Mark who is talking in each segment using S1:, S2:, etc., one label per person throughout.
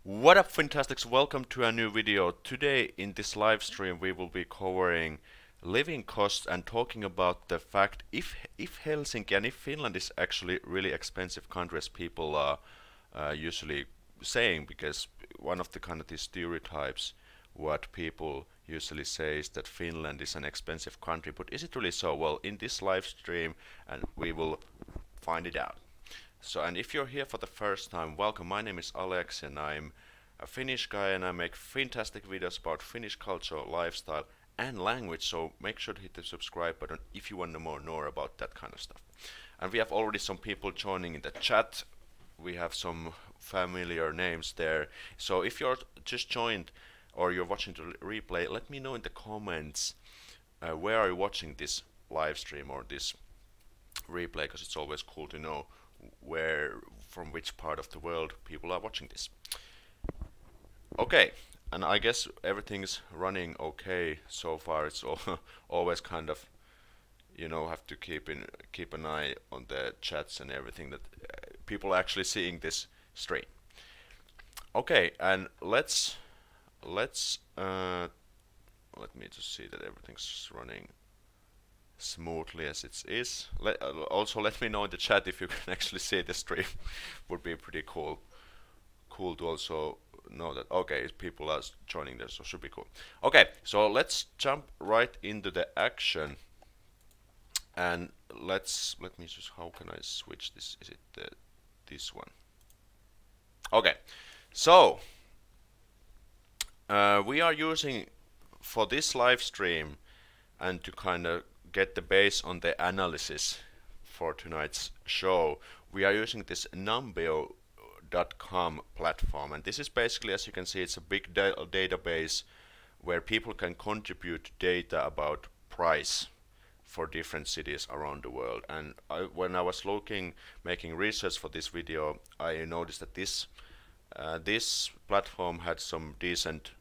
S1: What up, Fantastics? Welcome to a new video. Today in this live stream we will be covering living costs and talking about the fact if Helsinki and if Finland is actually really expensive country as people are usually saying, because one of the kind of the stereotypes what people usually say is that Finland is an expensive country, but is it really so? Well, in this live stream and we will find it out. So, and if you're here for the first time, welcome. My name is Aleksi and I'm a Finnish guy and I make fantastic videos about Finnish culture, lifestyle and language. So make sure to hit the subscribe button if you want to know more about that kind of stuff. And we have already some people joining in the chat. We have some familiar names there. So if you're just joined or you're watching the replay, let me know in the comments where are you watching this live stream or this replay, because it's always cool to know from which part of the world people are watching this. Okay, and I guess everything's running okay so far. It's always kind of, you know, have to keep an eye on the chats and everything that people are actually seeing this stream. Okay, and let me just see that everything's running smoothly as it is. Also let me know in the chat if you can actually see the stream. Would be pretty cool to also know that okay, people are joining there, so should be cool. Okay, so let's jump right into the action and let me just, how can I switch this? Is it this one? Okay, so we are using for this live stream and to kind of get the base on the analysis for tonight's show, we are using this numbeo.com platform, and this is basically, as you can see, it's a big database where people can contribute data about price for different cities around the world. And when I was making research for this video, I noticed that this platform had some decent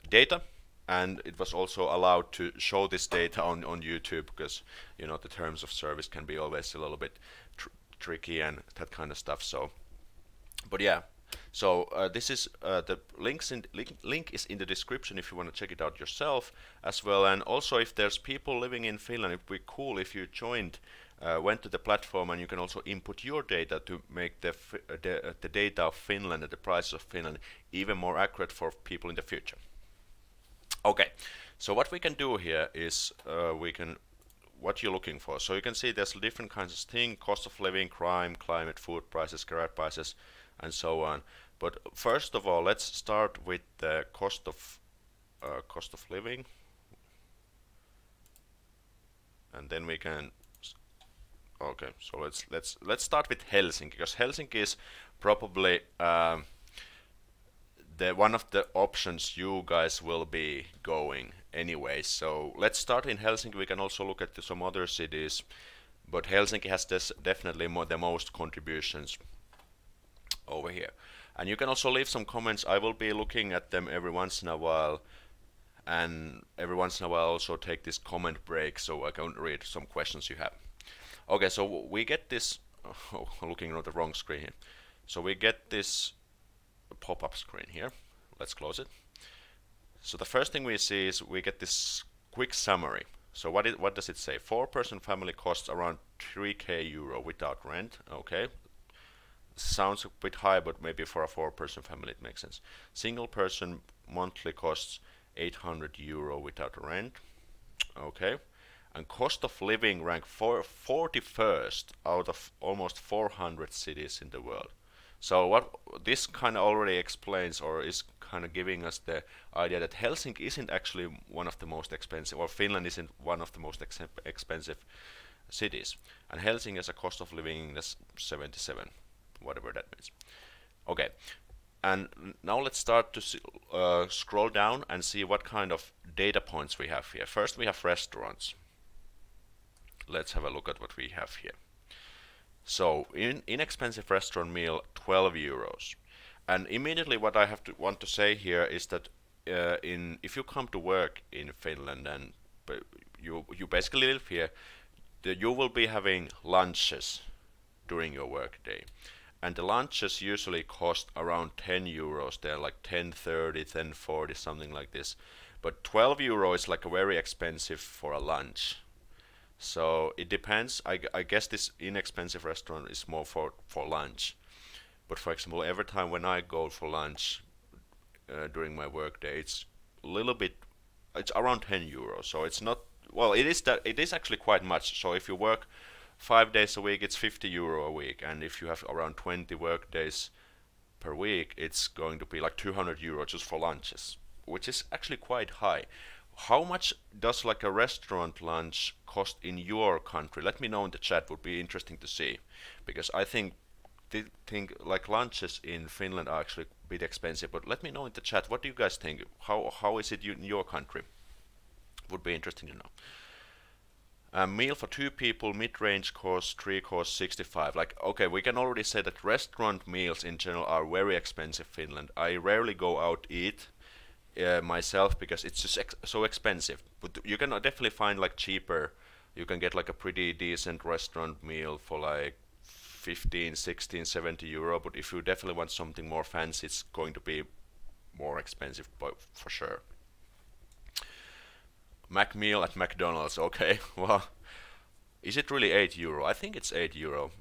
S1: data, and it was also allowed to show this data on YouTube, because you know the terms of service can be always a little bit tricky and that kind of stuff. So, but yeah, so this is the link is in the description if you want to check it out yourself as well. And also, if there's people living in Finland, it would be cool if you went to the platform, and you can also input your data to make the data of Finland and the price of Finland even more accurate for people in the future. Okay, so what we can do here is what you're looking for. So you can see there's different kinds of things: cost of living, crime, climate, food prices, garage prices, and so on. But first of all, let's start with the cost of living, and then we can. Okay, so let's start with Helsinki, because Helsinki is probably one of the options you guys will be going anyway. So let's start in Helsinki. We can also look at some other cities, but Helsinki has definitely the most contributions over here. And you can also leave some comments. I will be looking at them every once in a while, and every once in a while also take this comment break so I can read some questions you have. Okay, so we get this, looking at the wrong screen here. So we get this pop-up screen here. Let's close it. So the first thing we see is we get this quick summary. So what does it say? 4-person family costs around 3k euro without rent. Okay, sounds a bit high, but maybe for a 4-person family it makes sense. Single person monthly costs 800 euro without rent. Okay, and cost of living ranked 41st out of almost 400 cities in the world. So what this kind of already explains, or is kind of giving us the idea that Helsinki isn't actually one of the most expensive, or Finland isn't one of the most expensive cities. And Helsinki has a cost of living that's 77, whatever that means. Okay, and now let's start to scroll down and see what kind of data points we have here. First we have restaurants. Let's have a look at what we have here. So inexpensive restaurant meal, 12 euros. And immediately what I want to say here is that if you come to work in Finland and you basically live here, you will be having lunches during your work day. and the lunches usually cost around 10 euros. They're like 10.30, 10.40, something like this. But 12 euro is like a very expensive for a lunch. So it depends. I guess this inexpensive restaurant is more for lunch. But for example, every time when I go for lunch during my work day, it's a little bit, it's around 10 euros. So it's not, well, it is actually quite much. So if you work 5 days a week, it's 50 euro a week, and if you have around 20 work days per week, it's going to be like 200 euro just for lunches, which is actually quite high. How much does like a restaurant lunch cost in your country? Let me know in the chat. Would be interesting to see, because I think like lunches in Finland are actually a bit expensive. But let me know in the chat. What do you guys think? How is it in your country? Would be interesting to know. A meal for 2 people, mid-range course, 3 course, 65. Like, okay, we can already say that restaurant meals in general are very expensive in Finland. I rarely go out eat myself because it's just so expensive. But you can definitely find like cheaper. You can get like a pretty decent restaurant meal for like 15, 16, 70 euro. But if you definitely want something more fancy, it's going to be more expensive for sure. Mac meal at McDonald's, okay. Well, is it really 8 euro? I think it's 8 euro.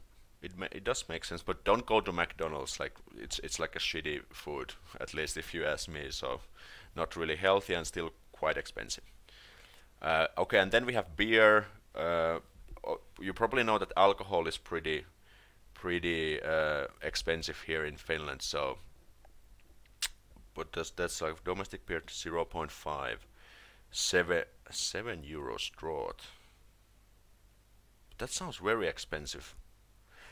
S1: It does make sense, but don't go to McDonald's. Like it's like a shitty food, at least if you ask me. So not really healthy and still quite expensive. Okay, and then we have beer. You probably know that alcohol is pretty expensive here in Finland. So, but that's like domestic beer 0.5, 7 euros draught. That sounds very expensive.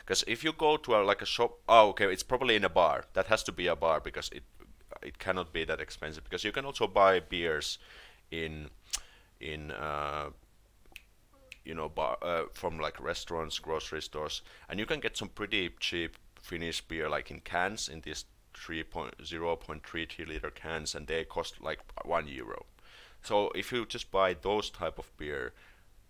S1: Because if you go to like a shop, oh, okay, it's probably in a bar. That has to be a bar because it cannot be that expensive. Because you can also buy beers in you know, from like restaurants, grocery stores, and you can get some pretty cheap Finnish beer like in cans, in these 0.3 liter cans, and they cost like 1 euro. So if you just buy those type of beer,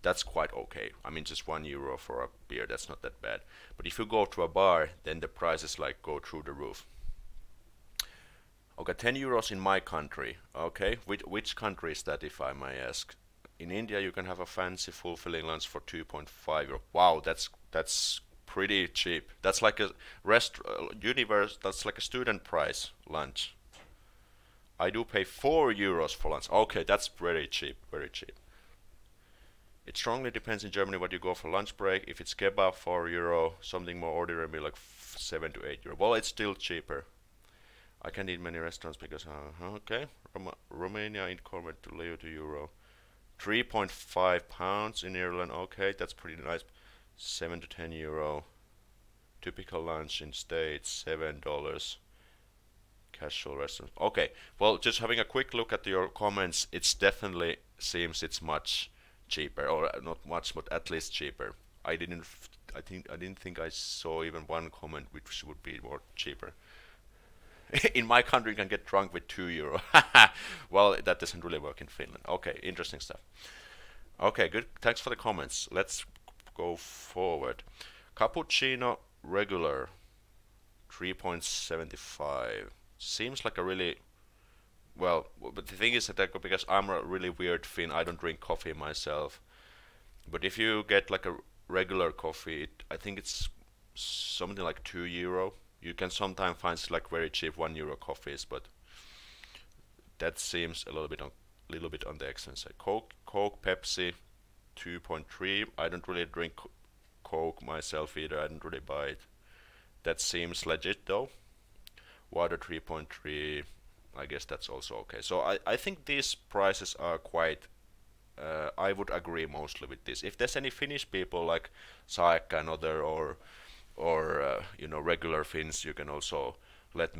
S1: that's quite okay. I mean, just 1 euro for a beer, that's not that bad. But if you go to a bar, then the prices like go through the roof. Okay, 10 euros in my country. Okay, which country is that, if I may ask? In India, you can have a fancy, fulfilling lunch for 2.5 euro. Wow, that's pretty cheap. That's like a that's like a student price lunch. I do pay 4 euros for lunch. Okay, that's very cheap, very cheap. It strongly depends in Germany what you go for lunch break. If it's kebab, 4 euro, something more ordinary, maybe like 7 to 8 euro. Well, it's still cheaper. I can eat many restaurants because, okay, Romania in convert to leu to euro. 3.5 pounds in Ireland, okay, that's pretty nice. 7 to 10 euro. Typical lunch in States, $7. Casual restaurant. Okay, well, just having a quick look at your comments, it's definitely seems it's much cheaper, or not much, but at least cheaper. I didn't think I saw even one comment which would be more cheaper. In my country, you can get drunk with 2 euro. Well, that doesn't really work in Finland. Okay, interesting stuff. Okay, good. Thanks for the comments. Let's go forward. Cappuccino regular, 3.75. Seems like a really, well, but the thing is that because I'm a really weird Finn, I don't drink coffee myself. But if you get like a regular coffee, I think it's something like 2 euro. You can sometimes find like very cheap 1 euro coffees, but that seems a little bit on the expensive side. Coke, Pepsi, 2.3. I don't really drink Coke myself either. I don't really buy it. That seems legit though. Water 3.3. I guess that's also okay. So I think these prices are quite. I would agree mostly with this. If there's any Finnish people like Saekka and other or you know, regular Finns, you can also let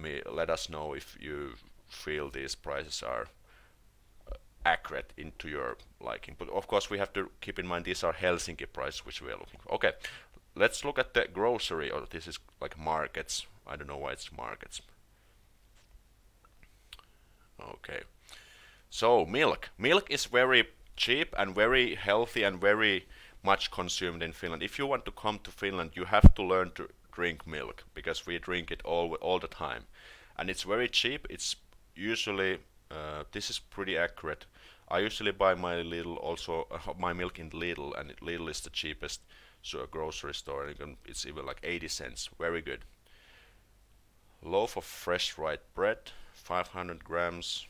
S1: us know if you feel these prices are accurate into your liking. But of course we have to keep in mind these are Helsinki prices which we are looking for. Okay, let's look at the grocery, or this is like markets. I don't know why it's markets. Okay, so milk is very cheap and very healthy and very much consumed in Finland. If you want to come to Finland, you have to learn to drink milk because we drink it all the time, and it's very cheap. It's usually this is pretty accurate. I usually buy my Lidl also my milk in Lidl, and Lidl is the cheapest so a grocery store, and it's even like 80 cents. Very good. Loaf of fresh white bread, 500 grams.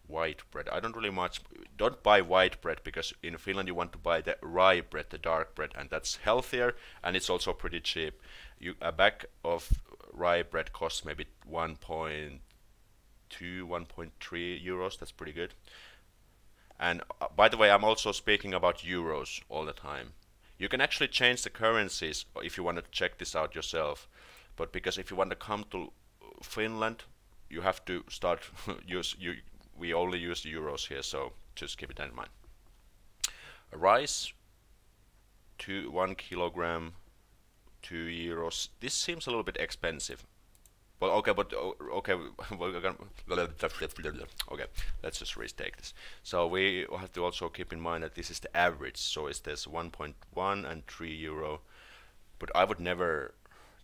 S1: White bread. I don't buy white bread because in Finland you want to buy the rye bread, the dark bread, and that's healthier and it's also pretty cheap. A bag of rye bread costs maybe 1.2, 1.3 euros. That's pretty good. And by the way, I'm also speaking about euros all the time. You can actually change the currencies if you want to check this out yourself. But because if you want to come to Finland, you have to start we only use euros here, so just keep it in mind. Rice, 1 kilogram, 2 euros. This seems a little bit expensive. Well, okay, but okay, okay. Let's just retake this. So we have to also keep in mind that this is the average. So it's this 1.1 and 3 euro. But I would never.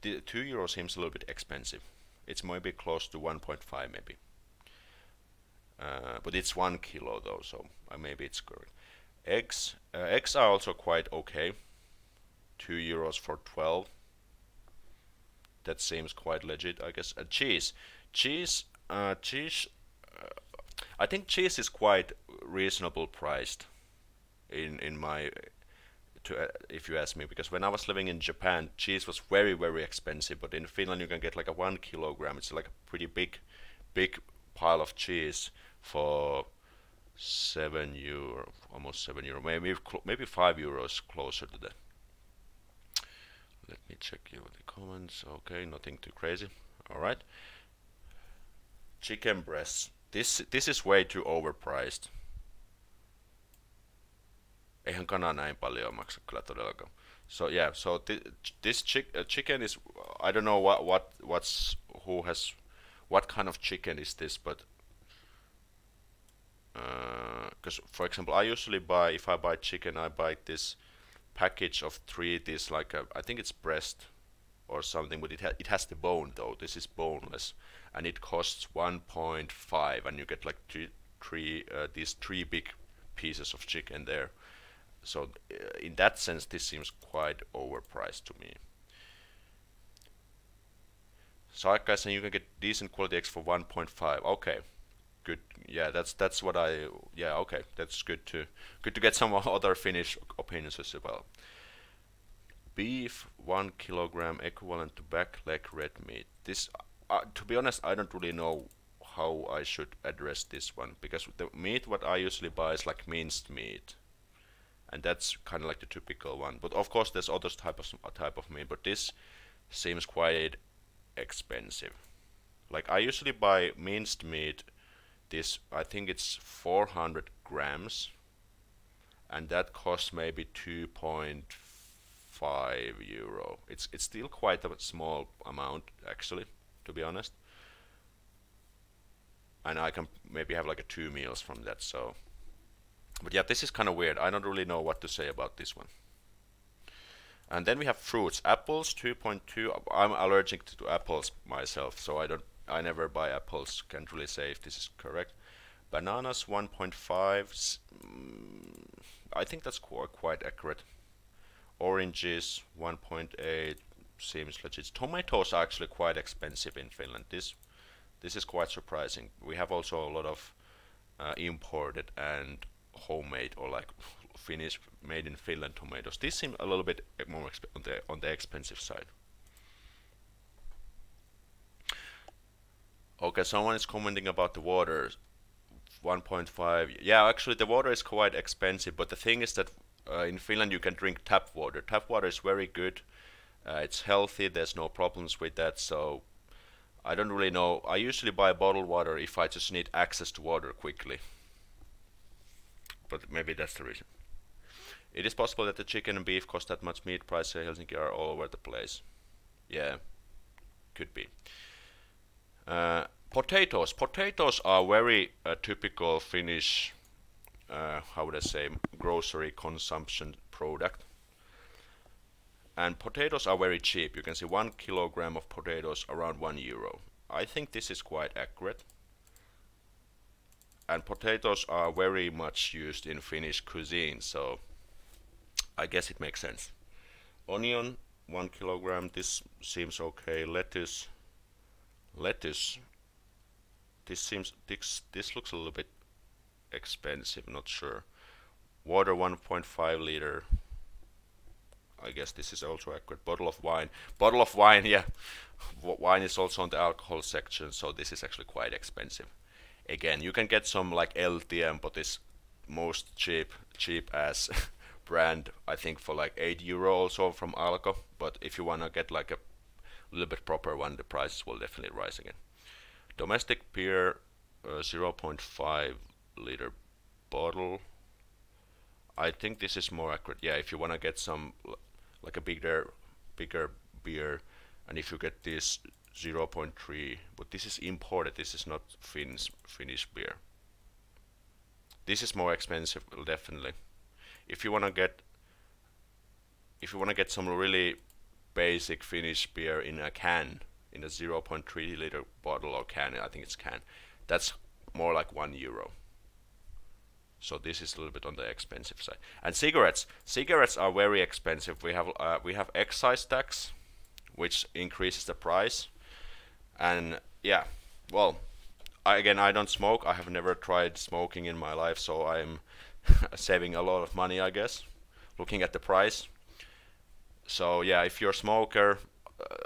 S1: The 2 euro seems a little bit expensive. It's maybe close to 1.5 maybe. But it's 1 kilo though, so maybe it's correct. Eggs are also quite okay. 2 euros for 12. That seems quite legit, I guess. Cheese. I think cheese is quite reasonable priced in my if you ask me, because when I was living in Japan, cheese was very, very expensive, but in Finland you can get like a 1 kilogram. It's like a pretty big pile of cheese for 7 euro, almost 7 euro, maybe 5 euros closer to that. Let me check you the comments. Okay, nothing too crazy. All right. Chicken breasts. This is way too overpriced. Eihän kana näin paljon maksa kyllä todellakaan. So yeah, so this chicken is, I don't know what kind of chicken is this, but because for example, I usually buy, if I buy chicken, I buy this package of 3, this like I think it's breast or something, but it has the bone though. This is boneless, and it costs 1.5, and you get like these 3 big pieces of chicken there. So in that sense, this seems quite overpriced to me. So like I said, you can get decent quality eggs for 1.5. Okay, good. Yeah, that's what yeah, okay, that's good to get some other Finnish opinions as well. Beef, 1 kilogram, equivalent to back leg red meat. This, to be honest, I don't really know how I should address this one, because the meat what I usually buy is like minced meat, and that's kind of like the typical one. But of course, there's other type of meat, but this seems quite expensive. Like I usually buy minced meat. This, I think it's 400 grams, and that costs maybe 2.5 euro. It's still quite a small amount actually, to be honest. And I can maybe have like 2 meals from that. So, but yeah, this is kind of weird. I don't really know what to say about this one. And then we have fruits. Apples, 2.2. I'm allergic to apples myself, so I never buy apples. Can't really say if this is correct. Bananas, 1.5. I think that's quite accurate. Oranges, 1.8. Seems legit. Tomatoes are actually quite expensive in Finland. This is quite surprising. We have also a lot of imported and homemade, or like Finnish made in Finland tomatoes. These seem a little bit more on the expensive side. Okay, someone is commenting about the water, 1.5. Yeah, actually the water is quite expensive, but the thing is that in Finland you can drink tap water. Tap water is very good. It's healthy. There's no problems with that. So I don't really know. I usually buy bottled water if I just need access to water quickly. But maybe that's the reason. It is possible that the chicken and beef cost that much. Meat prices in Helsinki are all over the place. Yeah, could be. Potatoes. Potatoes are very typical Finnish, how would I say, grocery consumption product. And potatoes are very cheap. You can see 1 kilogram of potatoes around €1. I think this is quite accurate. And potatoes are very much used in Finnish cuisine, so I guess it makes sense. Onion, 1 kilogram, this seems okay. Lettuce, this looks a little bit expensive, not sure. Water, 1.5 liter. I guess this is also accurate. Bottle of wine, yeah. Wine is also on the alcohol section, so this is actually quite expensive. Again, you can get some like LTM, but this most cheap as brand, I think for like €8 also from Alko. But if you wanna get like a little bit proper one, the prices will definitely rise again. Domestic beer, 0.5 liter bottle. I think this is more accurate. Yeah, if you wanna get some like a bigger beer, and if you get this 0.3, but this is imported, this is not Finnish beer. This is more expensive, definitely. If you wanna get some really basic Finnish beer in a can, in a 0.3 liter bottle or can, I think it's can, that's more like €1. So this is a little bit on the expensive side. And cigarettes are very expensive. We have excise tax, which increases the price. And yeah, well, I don't smoke. I have never tried smoking in my life, so I'm saving a lot of money, I guess, looking at the price. So yeah, if you're a smoker,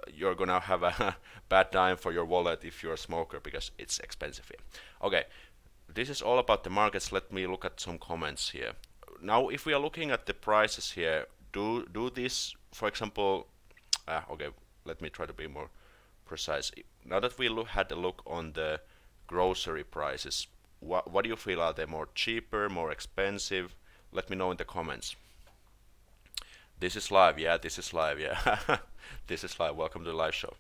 S1: you're gonna have a bad time for your wallet if you're a smoker, because it's expensive here. Okay, this is all about the markets. Let me look at some comments here. Now, if we are looking at the prices here, do this, for example, okay, let me try to be more precise. Now that we had a look on the grocery prices, what do you feel? Are they more cheaper, more expensive? Let me know in the comments. This is live, yeah, this is live, yeah. This is live. Welcome to the live show.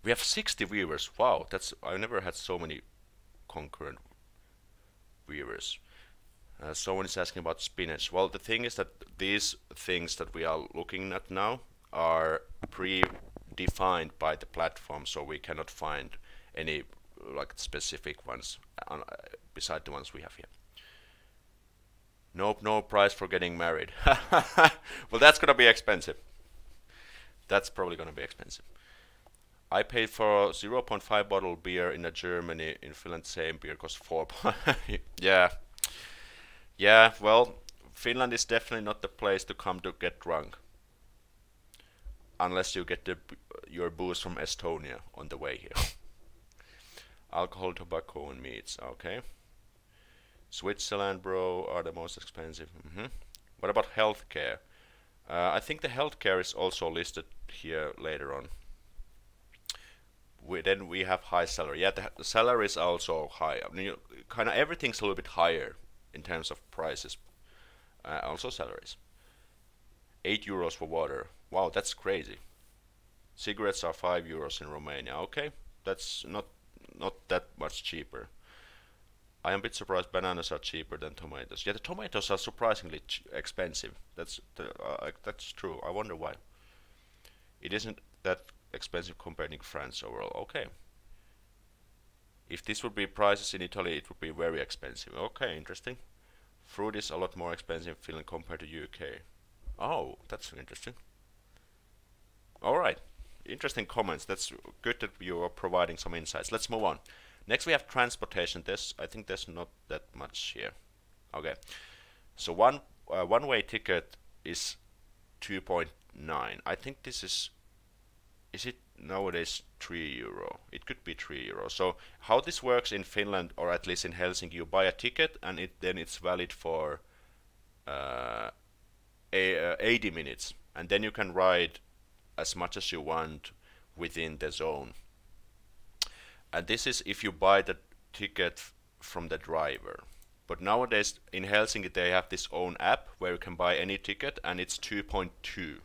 S1: We have 60 viewers. Wow, I've never had so many concurrent viewers. Someone is asking about spinach. Well, the thing is that these things that we are looking at now are predefined by the platform, so we cannot find any like specific ones beside the ones we have here. Nope, no price for getting married. Well, that's gonna be expensive. That's probably gonna be expensive. I paid for 0.5 bottle beer in Germany. In Finland, same beer costs 4. Yeah. Well, Finland is definitely not the place to come to get drunk, unless you get your booze from Estonia on the way here. Alcohol, tobacco, and meats. Okay. Switzerland, bro, are the most expensive. What about healthcare? I think the healthcare is also listed here later on. Then we have high salary. Yeah, the salary is also high. I mean, kind of everything's a little bit higher in terms of prices. Also salaries. €8 for water. Wow, that's crazy. Cigarettes are €5 in Romania. Okay, that's not that much cheaper. I am a bit surprised bananas are cheaper than tomatoes. Yeah, the tomatoes are surprisingly expensive. That's true. I wonder why. It isn't that expensive compared to France overall. Okay. If this would be prices in Italy, it would be very expensive. Okay, interesting. Fruit is a lot more expensive in Finland compared to UK. Oh, that's interesting. All right. Interesting comments. That's good that you are providing some insights. Let's move on. Next we have transportation. I think there's not that much here. Okay. So one-way ticket is 2.9. I think this is it nowadays €3? It could be €3. So how this works in Finland, or at least in Helsinki, you buy a ticket and then it's valid for 80 minutes, and then you can ride as much as you want within the zone. And this is if you buy the ticket from the driver. But nowadays in Helsinki they have this own app where you can buy any ticket, and it's 2.2.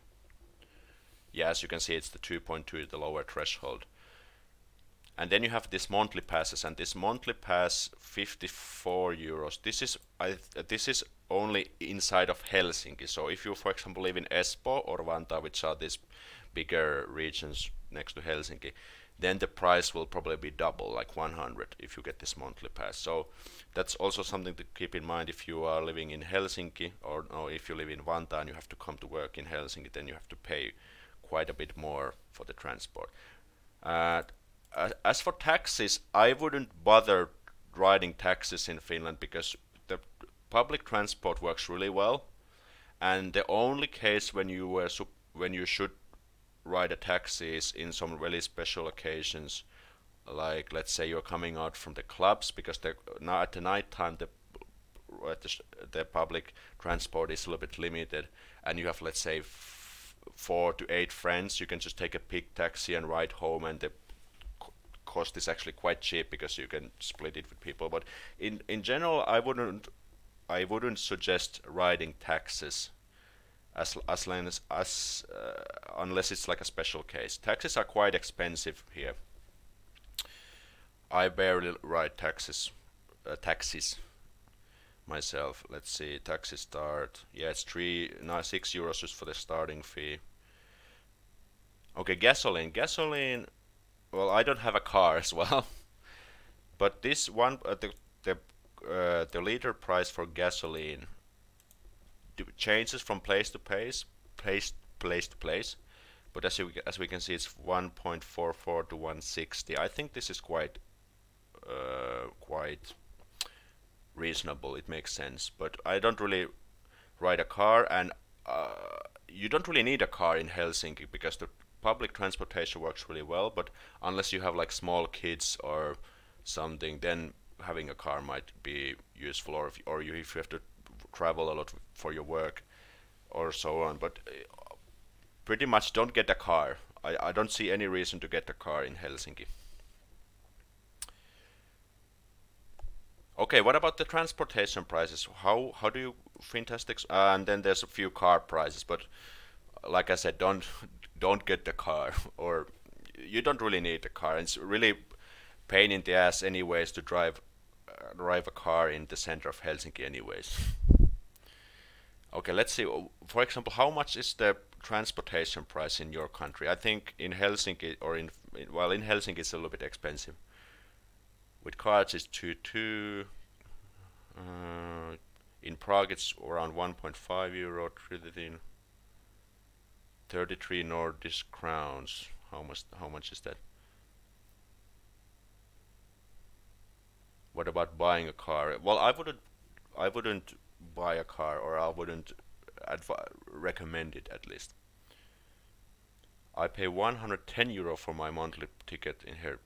S1: Yeah, as you can see, it's the 2.2, the lower threshold. And then you have this monthly passes, and this monthly pass €54. This is only inside of Helsinki. So if you, for example, live in Espoo or Vantaa, which are these bigger regions next to Helsinki, then the price will probably be double, like 100, if you get this monthly pass. So that's also something to keep in mind if you are living in Helsinki, or no, if you live in Vantaa and you have to come to work in Helsinki, then you have to pay quite a bit more for the transport. As for taxes, I wouldn't bother riding taxis in Finland because the public transport works really well, and the only case when you should ride a taxi is in some really special occasions, like let's say you're coming out from the clubs, because now at the night time the public transport is a little bit limited, and you have, let's say, 4 to 8 friends. You can just take a big taxi and ride home, and the cost is actually quite cheap because you can split it with people. But in general, I wouldn't suggest riding taxis unless it's like a special case. Taxis are quite expensive here. I barely ride taxis myself. Let's see, taxi start. Yeah, it's 6 euros just for the starting fee. Okay, gasoline. Well, I don't have a car as well, but this one, the liter price for gasoline changes from place to place. But as we can see, it's 1.44 to 160. I think this is quite reasonable. It makes sense. But I don't really ride a car, and you don't really need a car in Helsinki because the public transportation works really well. But unless you have like small kids or something, then having a car might be useful, or if you have to travel a lot for your work or so on. But pretty much don't get a car. I don't see any reason to get a car in Helsinki. Okay, what about the transportation prices? How do you fantastic? And then there's a few car prices, but like I said, don't get the car, or you don't really need a car. It's really pain in the ass anyways to drive a car in the center of Helsinki anyways. Okay, let's see. For example, how much is the transportation price in your country? I think in Helsinki, or in Helsinki it's a little bit expensive. With cars it's 2.2. In Prague it's around 1.5 euro. 33 Nordic crowns. How much is that? What about buying a car? Well, I wouldn't buy a car, or I wouldn't recommend it at least. I pay 110 euro for my monthly ticket in here.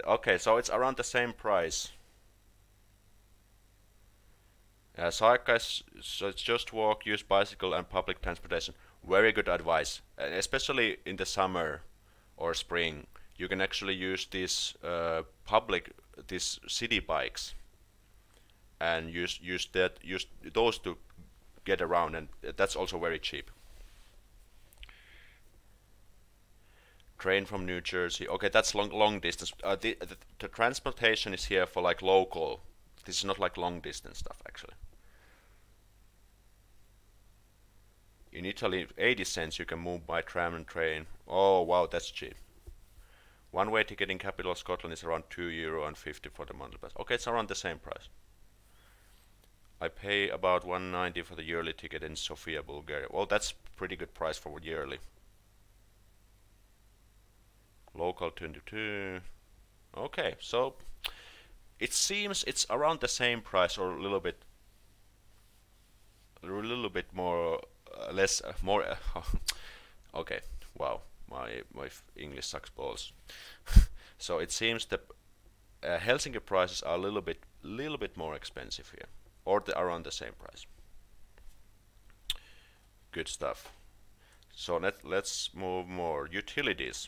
S1: Okay, so it's around the same price. So it's just walk, use bicycle and public transportation. Very good advice, especially in the summer or spring. You can actually use these these city bikes, and use those to get around, and that's also very cheap. Train from New Jersey. Okay, that's long distance. The transportation is here for like local. This is not like long distance stuff actually. In Italy, 80 cents you can move by tram and train. Oh wow, that's cheap. One-way ticket in capital Scotland is around €2.50 for the monthly pass. Okay, it's around the same price. I pay about 190 for the yearly ticket in Sofia, Bulgaria. Well, that's pretty good price for yearly. Local 22. Okay, so it seems it's around the same price, or a little bit more, more. Okay, wow, my English sucks balls. So it seems that Helsinki prices are a little bit more expensive here, or around the same price. Good stuff. So let's move more. Utilities.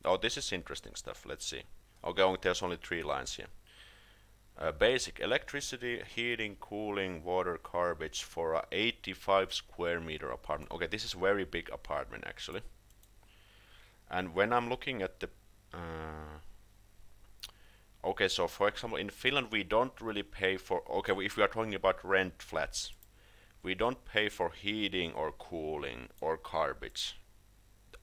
S1: Oh, this is interesting stuff. Let's see. Okay, there's only 3 lines here. Basic electricity, heating, cooling, water, garbage for a 85 square meter apartment. Okay, this is a very big apartment actually. And when I'm looking at the Okay, so for example, in Finland we don't really pay for, okay, if we are talking about rent flats, we don't pay for heating or cooling or garbage.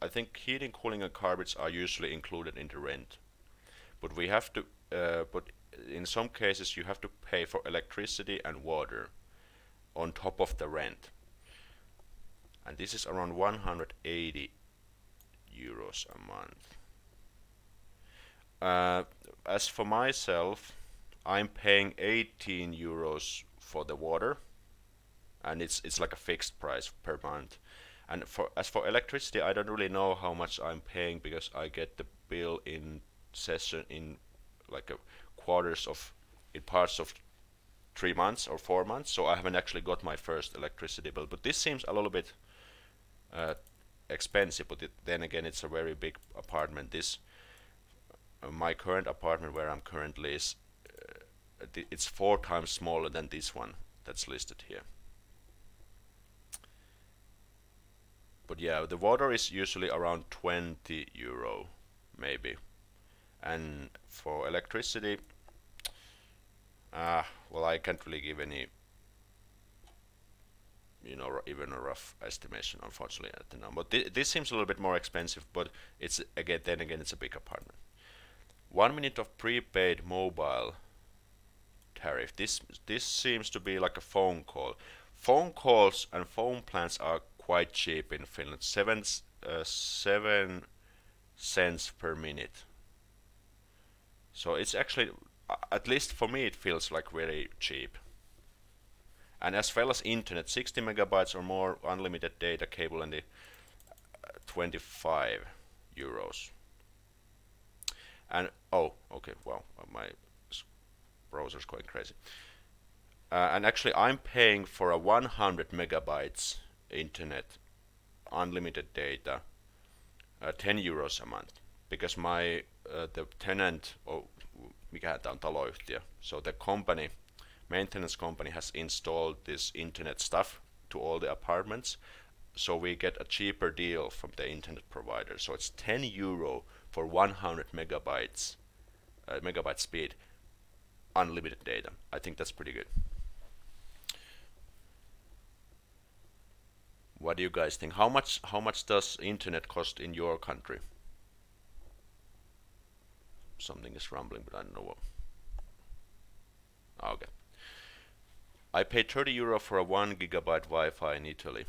S1: I think heating, cooling, and garbage are usually included in the rent, but we have to, but in some cases you have to pay for electricity and water on top of the rent, and this is around 180 euros a month. As for myself, I'm paying 18 euros for the water, and it's like a fixed price per month. And as for electricity, I don't really know how much I'm paying because I get the bill in session in like a quarters of in parts of 3 months or 4 months. So I haven't actually got my first electricity bill. But this seems a little bit expensive. But then again, it's a very big apartment. This my current apartment where I'm currently is it's 4 times smaller than this one that's listed here. But yeah, the water is usually around 20 euro maybe, and for electricity, well, I can't really give any, even a rough estimation, unfortunately, at the number. But this seems a little bit more expensive, but it's then again it's a big apartment. 1 minute of prepaid mobile tariff. This seems to be like a phone call. Phone calls and phone plans are quite cheap in Finland. 7 cents per minute. So it's actually, at least for me, it feels like very cheap. And as well as internet, 60 megabytes or more unlimited data cable, and the 25 euros. And oh, okay, wow, my browser's going crazy. And actually, I'm paying for a 100 megabytes internet, unlimited data, 10 euros a month, because my the tenant, mikä tää on taloyhtiö, so the company, maintenance company has installed this internet stuff to all the apartments, so we get a cheaper deal from the internet provider. So it's 10 euro for 100 megabytes, megabyte speed, unlimited data. I think that's pretty good. What do you guys think? How much does internet cost in your country? Something is rumbling, but I don't know what. Okay. I paid 30 euro for a 1 gigabyte Wi-Fi in Italy.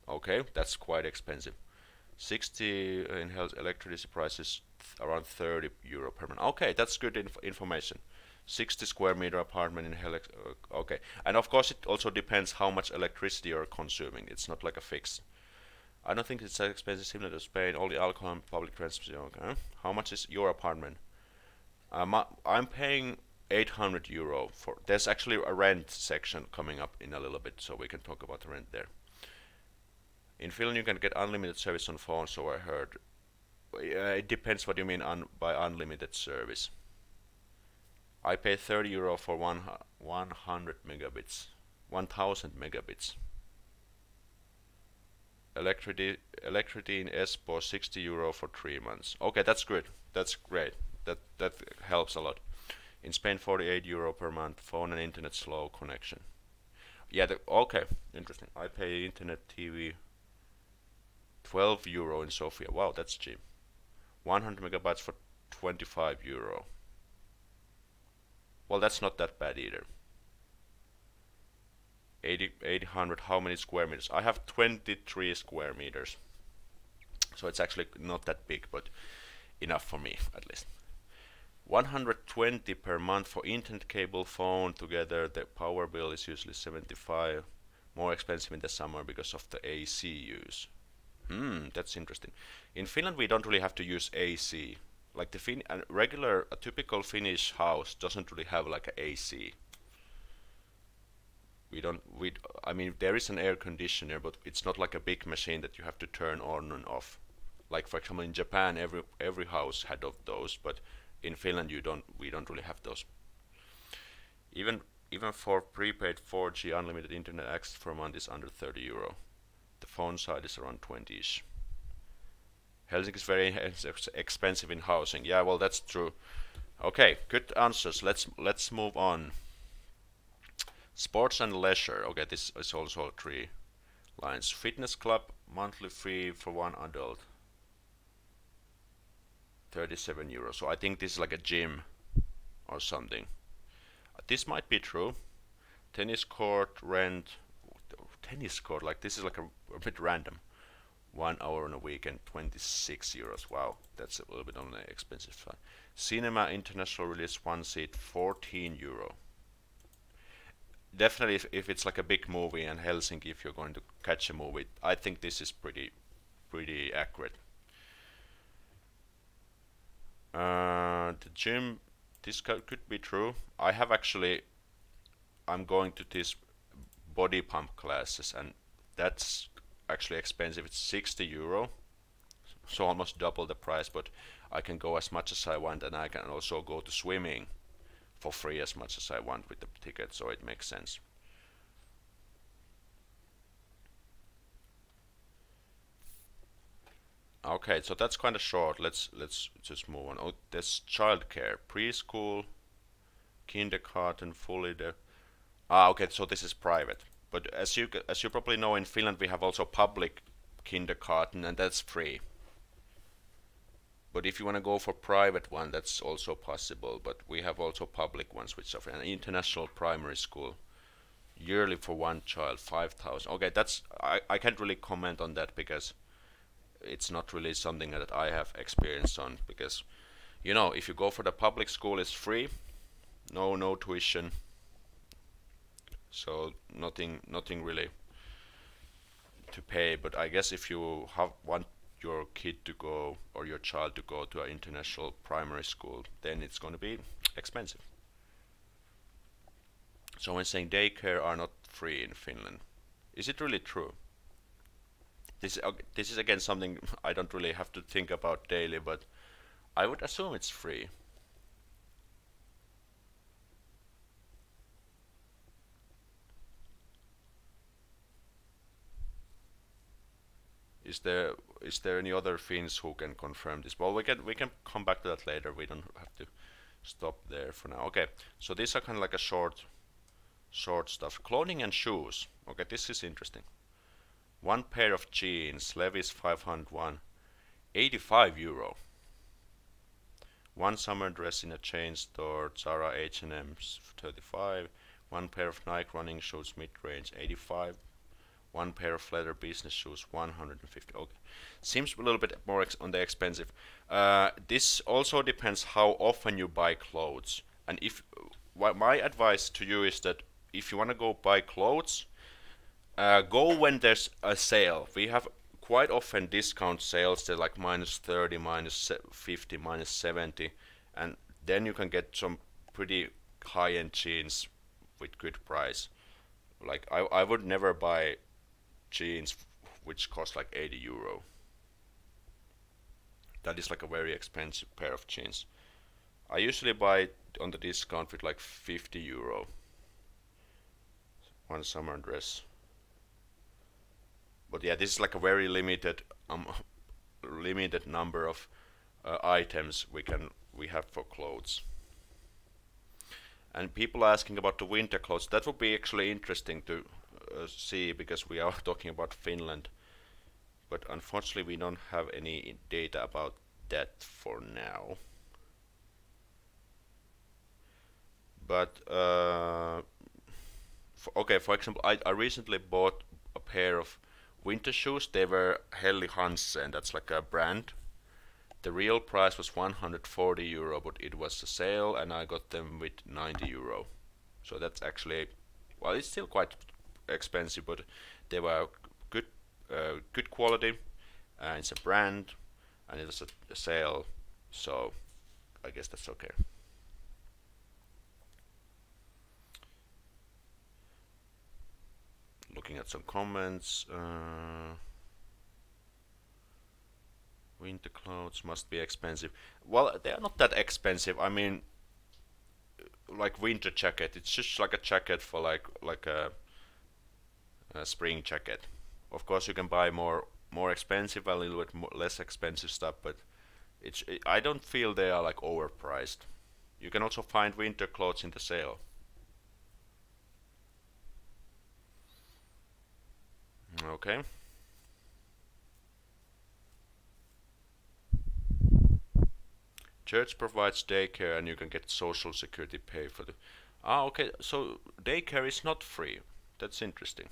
S1: Okay, that's quite expensive. 60 in health electricity prices around 30 euro per month. Okay, that's good information. 60 square meter apartment in Helix. Okay, and of course it also depends how much electricity you're consuming. It's not like a fix. I don't think it's that expensive, similar to Spain. All the alcohol and public transport. Okay. How much is your apartment? I'm paying 800 euro for. There's actually a rent section coming up in a little bit, so we can talk about the rent there. In Finland, you can get unlimited service on phone, so I heard. It depends what you mean by unlimited service. I pay 30 euro for 100 megabits, 1000 megabits. Electricity in Espoo, 60 euro for 3 months. Okay, that's good. That's great. That helps a lot. In Spain, 48 euro per month. Phone and internet slow connection. Yeah. Okay, interesting. I pay internet TV 12 euro in Sofia. Wow, that's cheap. 100 megabytes for 25 euro. Well, that's not that bad either. 800, how many square meters? I have 23 square meters. So it's actually not that big, but enough for me, at least. 120 per month for internet, cable, phone together. The power bill is usually 75. More expensive in the summer because of the AC use. That's interesting. In Finland, we don't really have to use AC. Like a typical Finnish house doesn't really have like an AC. I mean, there is an air conditioner, but it's not like a big machine that you have to turn on and off. Like for example, in Japan, every house had of those, but in Finland, we don't really have those. Even for prepaid 4G unlimited internet access for a month is under 30 euro. The phone side is around 20ish. Helsinki is very expensive in housing. Yeah, well, that's true. Okay, good answers. Let's move on. Sports and leisure. Okay, this is also 3 lines. Fitness club, monthly fee for 1 adult, 37 euros. So I think this is like a gym or something. This might be true. Tennis court rent. Tennis court, like this is like a bit random. 1 hour on a weekend, 26 euros. Wow, that's a little bit on the expensive side. Cinema international release, 1 seat, 14 euro. Definitely, if it's like a big movie in Helsinki, if you're going to catch a movie, I think this is pretty accurate. The gym, this could be true. I'm going to this body pump classes, and that's actually expensive. It's 60 euro, so almost double the price, but I can go as much as I want, and I can also go to swimming for free as much as I want with the ticket, so it makes sense. Okay, so that's kind of short. Let's just move on. Oh, there's childcare, preschool, kindergarten, fully the. Okay, so this is private. But as you probably know, in Finland we have also public kindergarten, and that's free. But if you want to go for private one, that's also possible. But we have also public ones, which are an international primary school, yearly for 1 child, 5,000. Okay, that's I can't really comment on that because it's not really something that I have experience on. Because you know, if you go for the public school, it's free, no tuition, so nothing really to pay. But I guess if you want your kid to go or your child to go to an international primary school, then it's going to be expensive. So when saying daycare are not free in Finland, is it really true? This is again something I don't really have to think about daily, but I would assume it's free. Is there any other Finns who can confirm this? Well, we can come back to that later. We don't have to stop there for now. Okay, so these are kind of like a short stuff. Clothing and shoes. Okay, this is interesting. 1 pair of jeans, Levi's 501, 85 euro. 1 summer dress in a chain store, Zara, H&M's 35. 1 pair of Nike running shoes mid-range, 85. 1 pair of leather business shoes, 150. Okay, seems a little bit more on the expensive. This also depends how often you buy clothes. And if my advice to you is that if you want to go buy clothes, go when there's a sale. We have quite often discount sales. They're like -30, -50, -70, and then you can get some pretty high-end jeans with good price. Like I would never buy jeans which cost like 80 euro. That is like a very expensive pair of jeans. I usually buy on the discount with like 50 euro. 1 summer dress. But yeah, this is like a very limited number of items we have for clothes. And people are asking about the winter clothes. That would be actually interesting to see, because we are talking about Finland. But unfortunately we don't have any data about that for now. But okay, for example, I recently bought a pair of winter shoes. They were Helly Hansen, that's like a brand. The real price was 140 euro, but it was a sale and I got them with 90 euro. So that's actually, well, it's still quite expensive, but they were good quality, and it's a brand, and it was a sale, so I guess that's okay. Looking at some comments. Winter clothes must be expensive. Well, they are not that expensive. I mean, like winter jacket, it's just like a jacket for like a spring jacket. Of course, you can buy more more expensive, a little bit more, less expensive stuff, but I don't feel they are like overpriced. You can also find winter clothes in the sale. Okay. Church provides daycare and you can get social security pay for the... Ah, okay, so daycare is not free. That's interesting.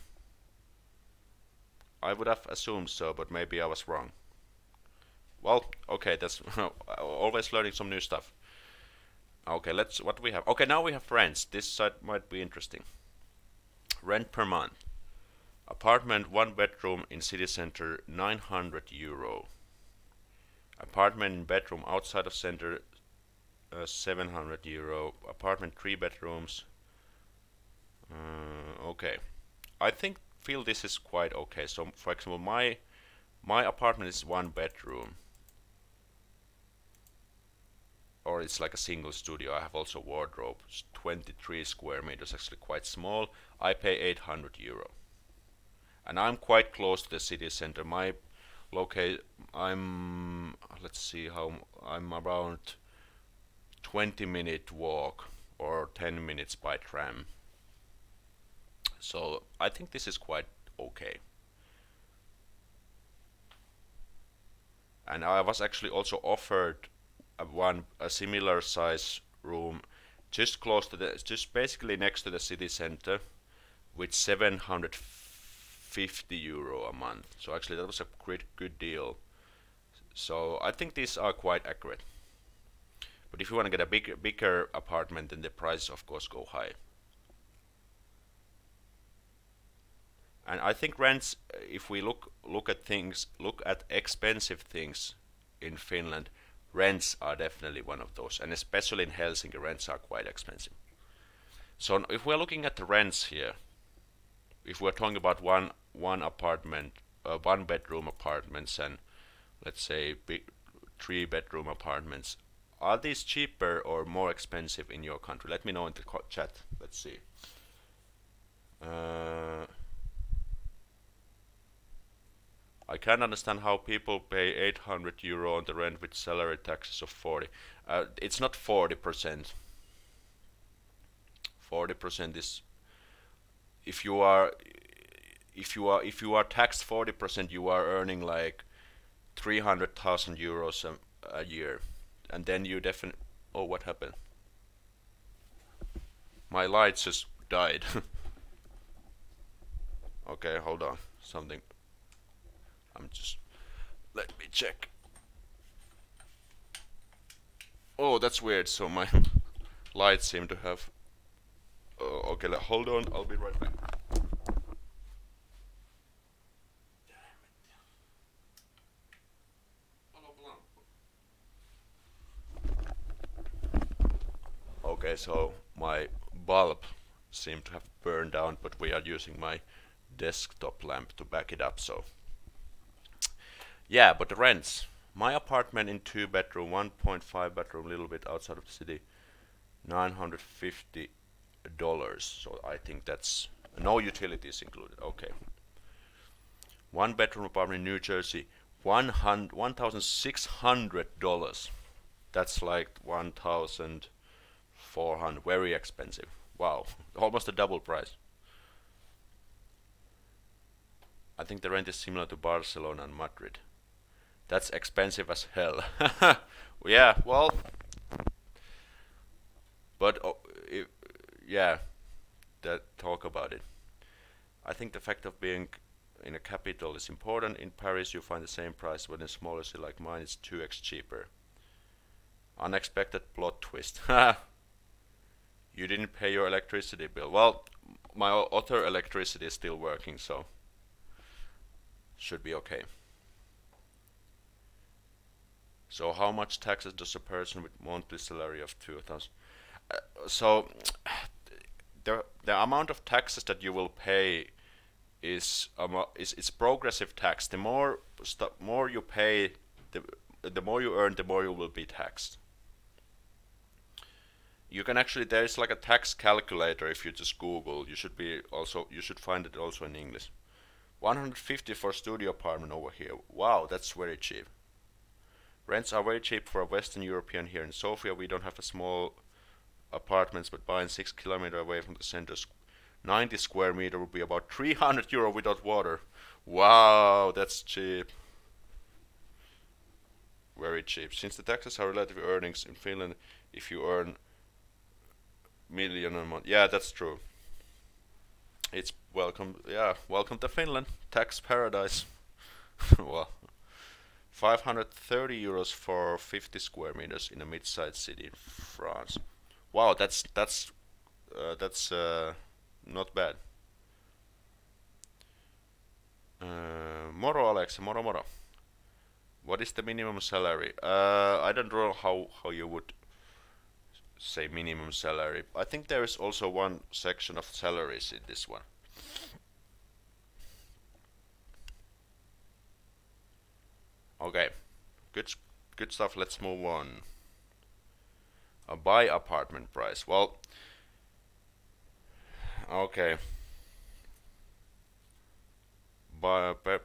S1: I would have assumed so, but maybe I was wrong. Well, okay, that's always learning some new stuff. Okay, what we have. Okay, now we have rents. This side might be interesting. Rent per month. Apartment 1 bedroom in city center, €900. Apartment in bedroom outside of center, €700. Apartment 3 bedrooms. Okay, I feel this is quite okay. So, for example, my apartment is 1 bedroom, or it's like a single studio. I have also wardrobe. It's 23 square meters, actually quite small. I pay €800, and I'm quite close to the city center. Let's see how I'm around 20-minute walk or 10 minutes by tram. So I think this is quite okay. And I was actually also offered a similar size room just basically next to the city center with €750 a month. So actually that was a good deal. So I think these are quite accurate. But if you want to get a bigger apartment, then the prices of course go high. And I think rents, if we look at expensive things in Finland, rents are definitely one of those, and especially in Helsinki, rents are quite expensive. So if we're looking at the rents here, if we're talking about one apartment, 1 bedroom apartments, and let's say 3 bedroom apartments, are these cheaper or more expensive in your country? Let me know in the chat. Let's see. I can't understand how people pay €800 on the rent with salary taxes of 40. It's not 40%. 40% is if you are taxed 40%, you are earning like €300,000 a year, and then you definitely. Oh, what happened? My lights just died. Okay, hold on. Something. Let me check. Oh, that's weird. So my lights seem to have. Okay, hold on. I'll be right back. Okay, so my bulb seemed to have burned down, but we are using my desktop lamp to back it up. So yeah, but the rents. My apartment in 2 bedroom, 1.5 bedroom, little bit outside of the city, $950. So I think that's no utilities included. Okay. 1 bedroom apartment in New Jersey, $1,600. That's like 1,400. Very expensive. Wow, almost a double price. I think the rent is similar to Barcelona and Madrid. That's expensive as hell. Yeah, well, but yeah, talk about it. I think the fact of being in a capital is important. In Paris, you find the same price, but in a smaller city like mine, it's 2x cheaper. Unexpected plot twist. You didn't pay your electricity bill. Well, my other electricity is still working, so should be okay. So how much taxes does a person with monthly salary of 2,000? So the amount of taxes that you will pay is progressive tax. The more you pay, the more you earn, the more you will be taxed. You can actually, there is like a tax calculator if you just Google. You should find it also in English. 150 for studio apartment over here. Wow, that's very cheap. Rents are very cheap for a Western European here in Sofia. We don't have a small apartments, but buying 6 kilometers away from the center, 90 square meter would be about 300 euro without water. Wow, that's cheap. Very cheap. Since the taxes are relative earnings in Finland, if you earn million a month, yeah, that's true. It's welcome, yeah, welcome to Finland, tax paradise. Well, 530 euros for 50 square meters in a mid-sized city in France. Wow, that's not bad. Moro Aleksi, moro moro. What is the minimum salary? I don't know how you would say minimum salary. I think there is also one section of salaries in this one. Okay, good stuff. Let's move on. A buy apartment price. Well, okay.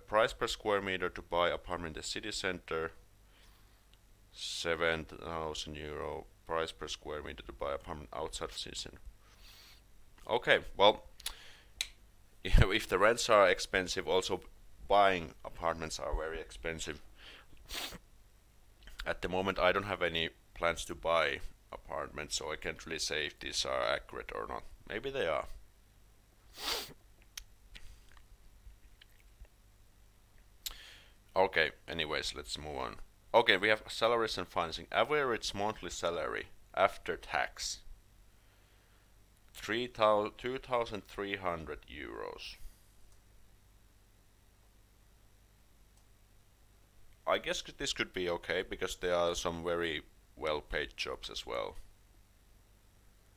S1: Price per square meter to buy apartment in the city center, 7,000 euro. Price per square meter to buy apartment outside of city center. Okay, well, if the rents are expensive, also buying apartments are very expensive. At the moment, I don't have any plans to buy apartments, so I can't really say if these are accurate or not. Maybe they are. Okay, anyways, let's move on. Okay, we have salaries and financing. Average monthly salary after tax, 2,300 euros. I guess this could be okay because there are some very well-paid jobs as well.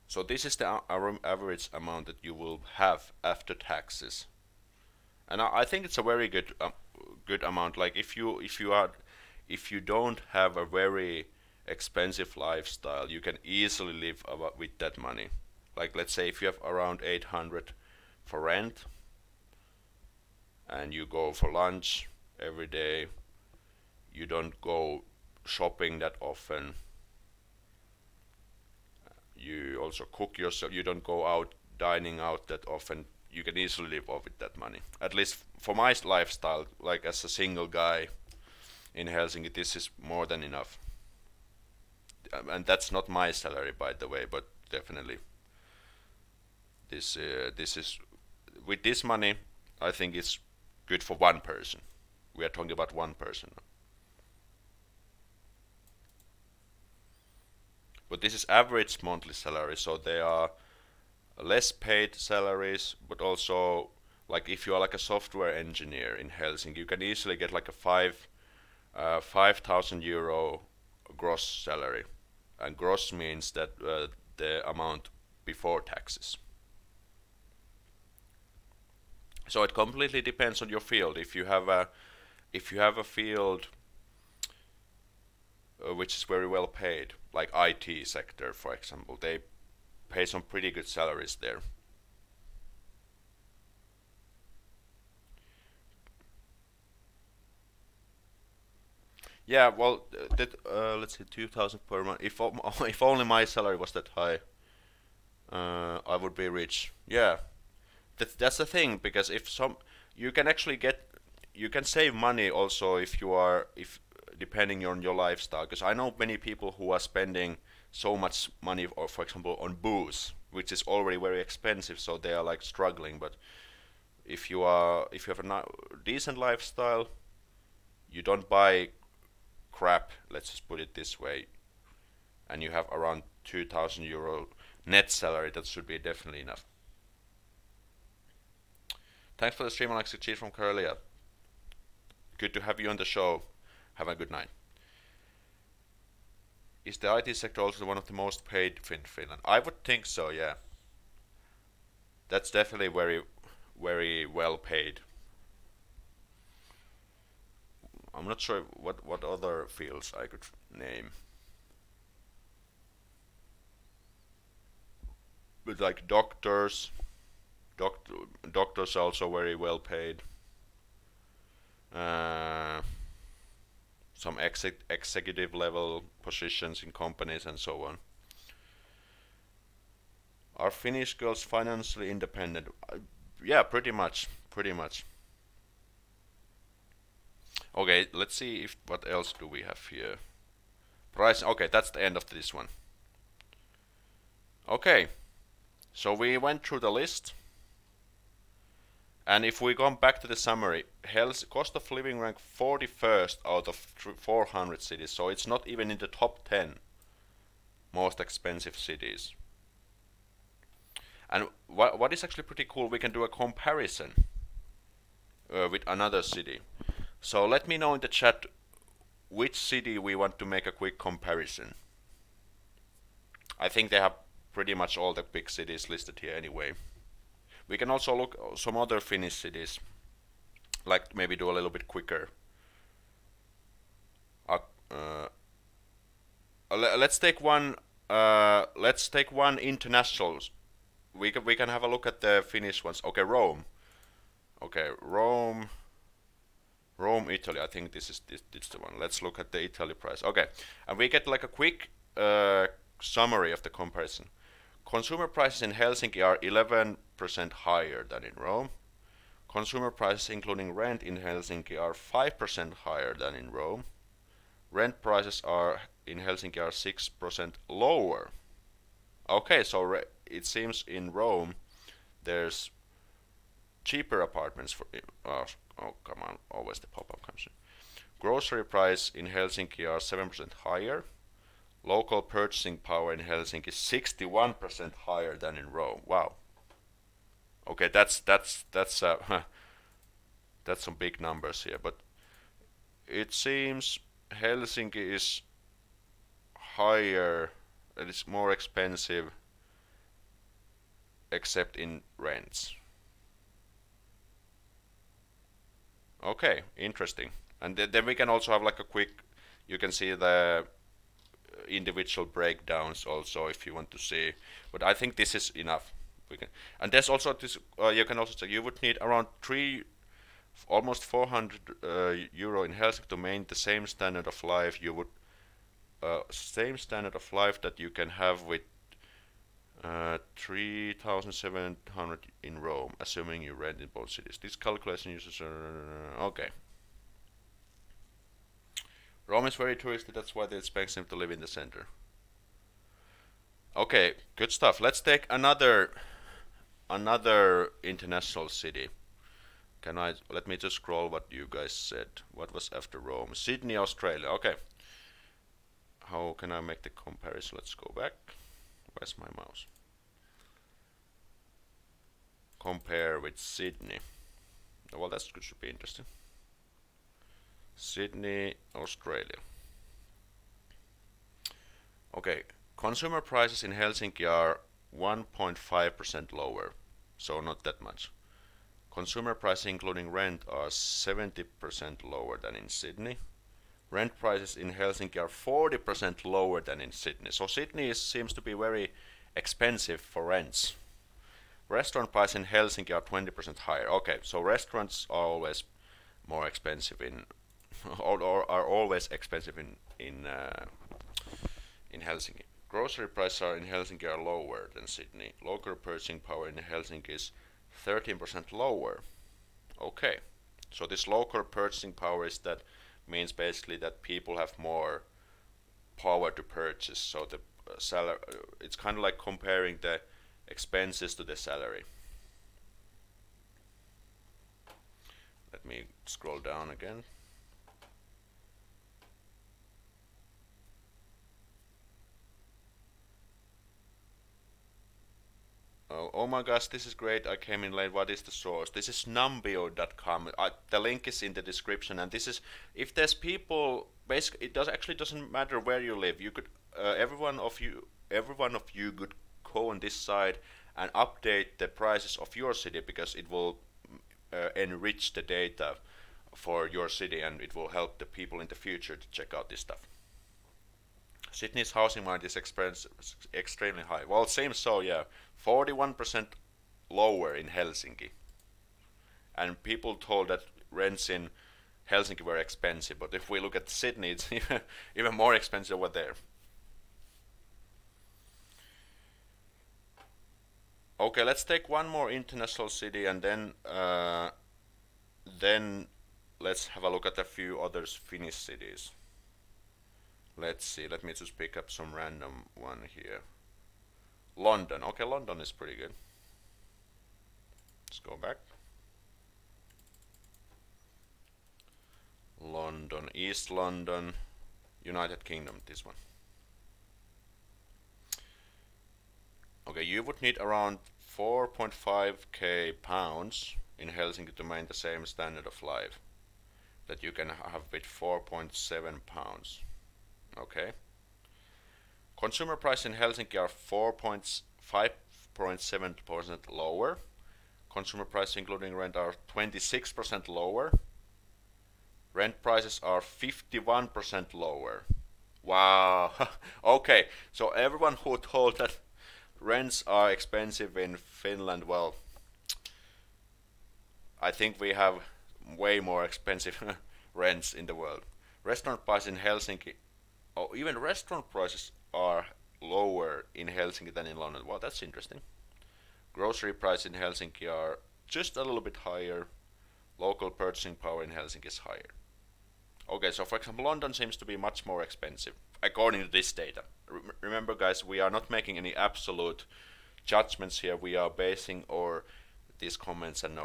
S1: So this is the average amount that you will have after taxes, and I think it's a very good amount. Like if you don't have a very expensive lifestyle, you can easily live with that money. Like let's say if you have around 800 for rent, and you go for lunch every day, you don't go shopping that often, you also cook yourself, you don't go out dining out that often, you can easily live off with that money. At least for my lifestyle, like as a single guy in Helsinki, this is more than enough. And that's not my salary, by the way, but definitely this is, with this money, I think it's good for one person. We are talking about one person. But this is average monthly salary, so they are less paid salaries, but also like if you are like a software engineer in Helsinki, you can easily get like a 5,000 euro gross salary, and gross means that the amount before taxes. So it completely depends on your field. If you have a field which is very well paid, like IT sector, for example, they pay some pretty good salaries there. Yeah, well, let's say 2,000 per month. If only my salary was that high, I would be rich. Yeah, that's the thing, because if some you can actually you can save money also if you are if depending on your lifestyle. Because I know many people who are spending so much money, or for example, on booze, which is already very expensive, so they are like struggling. But if you have a decent lifestyle, you don't buy crap. Let's just put it this way, and you have around 2,000 euro net salary. That should be definitely enough. Thanks for the stream, Aleksi. Cheers from Karelia. Good to have you on the show. Have a good night. Is the IT sector also one of the most paid in Finland? I would think so, yeah. That's definitely very well paid. I'm not sure what other fields I could name. But like doctors are also very well paid. some executive level positions in companies and so on. Are Finnish girls financially independent? Yeah, pretty much. Okay, let's see if what else do we have here. Price. Okay, that's the end of this one. Okay, so we went through the list. And if we come back to the summary, cost of living rank 41st out of 400 cities, so it's not even in the top 10 most expensive cities. And what is actually pretty cool, we can do a comparison with another city. So let me know in the chat which city we want to make a quick comparison. I think they have pretty much all the big cities listed here anyway. We can also look at some other Finnish cities, like maybe do a little bit quicker. Let's take one. Let's take one international. We can have a look at the Finnish ones. Okay, Rome. Okay, Rome, Italy. I think this is the one. Let's look at the Italy price. Okay, and we get like a quick summary of the comparison. Consumer prices in Helsinki are 11% higher than in Rome. Consumer prices including rent in Helsinki are 5% higher than in Rome. Rent prices are in Helsinki are 6% lower. Okay, so it seems in Rome there's cheaper apartments for oh come on, always the pop-up comes in. Grocery price in Helsinki are 7% higher. Local purchasing power in Helsinki is 61% higher than in Rome. Wow. Okay, that's that's some big numbers here, but it seems Helsinki is higher. It is more expensive, except in rents. Okay, interesting. And then we can also have like a quick. You can see the individual breakdowns also if you want to see, but I think this is enough. We can, and there's also this. You can also say you would need around almost 400 euro in Helsinki to maintain the same standard of life. You would same standard of life that you can have with 3,700 in Rome, assuming you rent in both cities. This calculation uses okay. Rome is very touristy, that's why they expect them to live in the center. Okay, good stuff. Let's take another international city. Let me just scroll what you guys said. What was after Rome? Sydney, Australia. Okay. How can I make the comparison? Let's go back. Where's my mouse? Compare with Sydney. Well, that should be interesting. Sydney, Australia. Okay, consumer prices in Helsinki are 1.5% lower, so not that much. Consumer prices including rent are 70% lower than in Sydney. Rent prices in Helsinki are 40% lower than in Sydney. So Sydney seems to be very expensive for rents. Restaurant prices in Helsinki are 20% higher. Okay, so restaurants are always more expensive or are always expensive in Helsinki. Grocery prices are in Helsinki are lower than Sydney. Local purchasing power in Helsinki is 13% lower. Okay, so this local purchasing power means basically that people have more power to purchase. So the salary, it's kind of like comparing the expenses to the salary. Let me scroll down again. Oh my gosh, this is great. I came in late. What is the source? This is numbio.com. The link is in the description. And this is, if there's people, basically, it actually doesn't matter where you live. You could, every one of you could go on this site and update the prices of your city, because it will enrich the data for your city, and it will help the people in the future to check out this stuff. Sydney's housing market is extremely high. Well, it seems so, yeah. 41% lower in Helsinki. And people told that rents in Helsinki were expensive, but if we look at Sydney, it's even more expensive over there. Okay, let's take one more international city, and then let's have a look at a few other Finnish cities. Let's see, let me just pick up some random one here. London. Okay, London is pretty good. Let's go back. London, East London, United Kingdom, this one. Okay, you would need around 4.5k pounds in Helsinki to maintain the same standard of life that you can have with 4.7 pounds. Okay. Consumer price in Helsinki are 5.7% lower. Consumer price including rent are 26% lower. Rent prices are 51% lower. Wow. Okay, so everyone who told that rents are expensive in Finland, well, I think we have way more expensive rents in the world. Restaurant prices in Helsinki, or even restaurant prices are lower in Helsinki than in London. Well, that's interesting. Grocery prices in Helsinki are just a little bit higher. Local purchasing power in Helsinki is higher. Okay, so for example, London seems to be much more expensive, according to this data. Remember, guys, we are not making any absolute judgments here. We are basing these comments and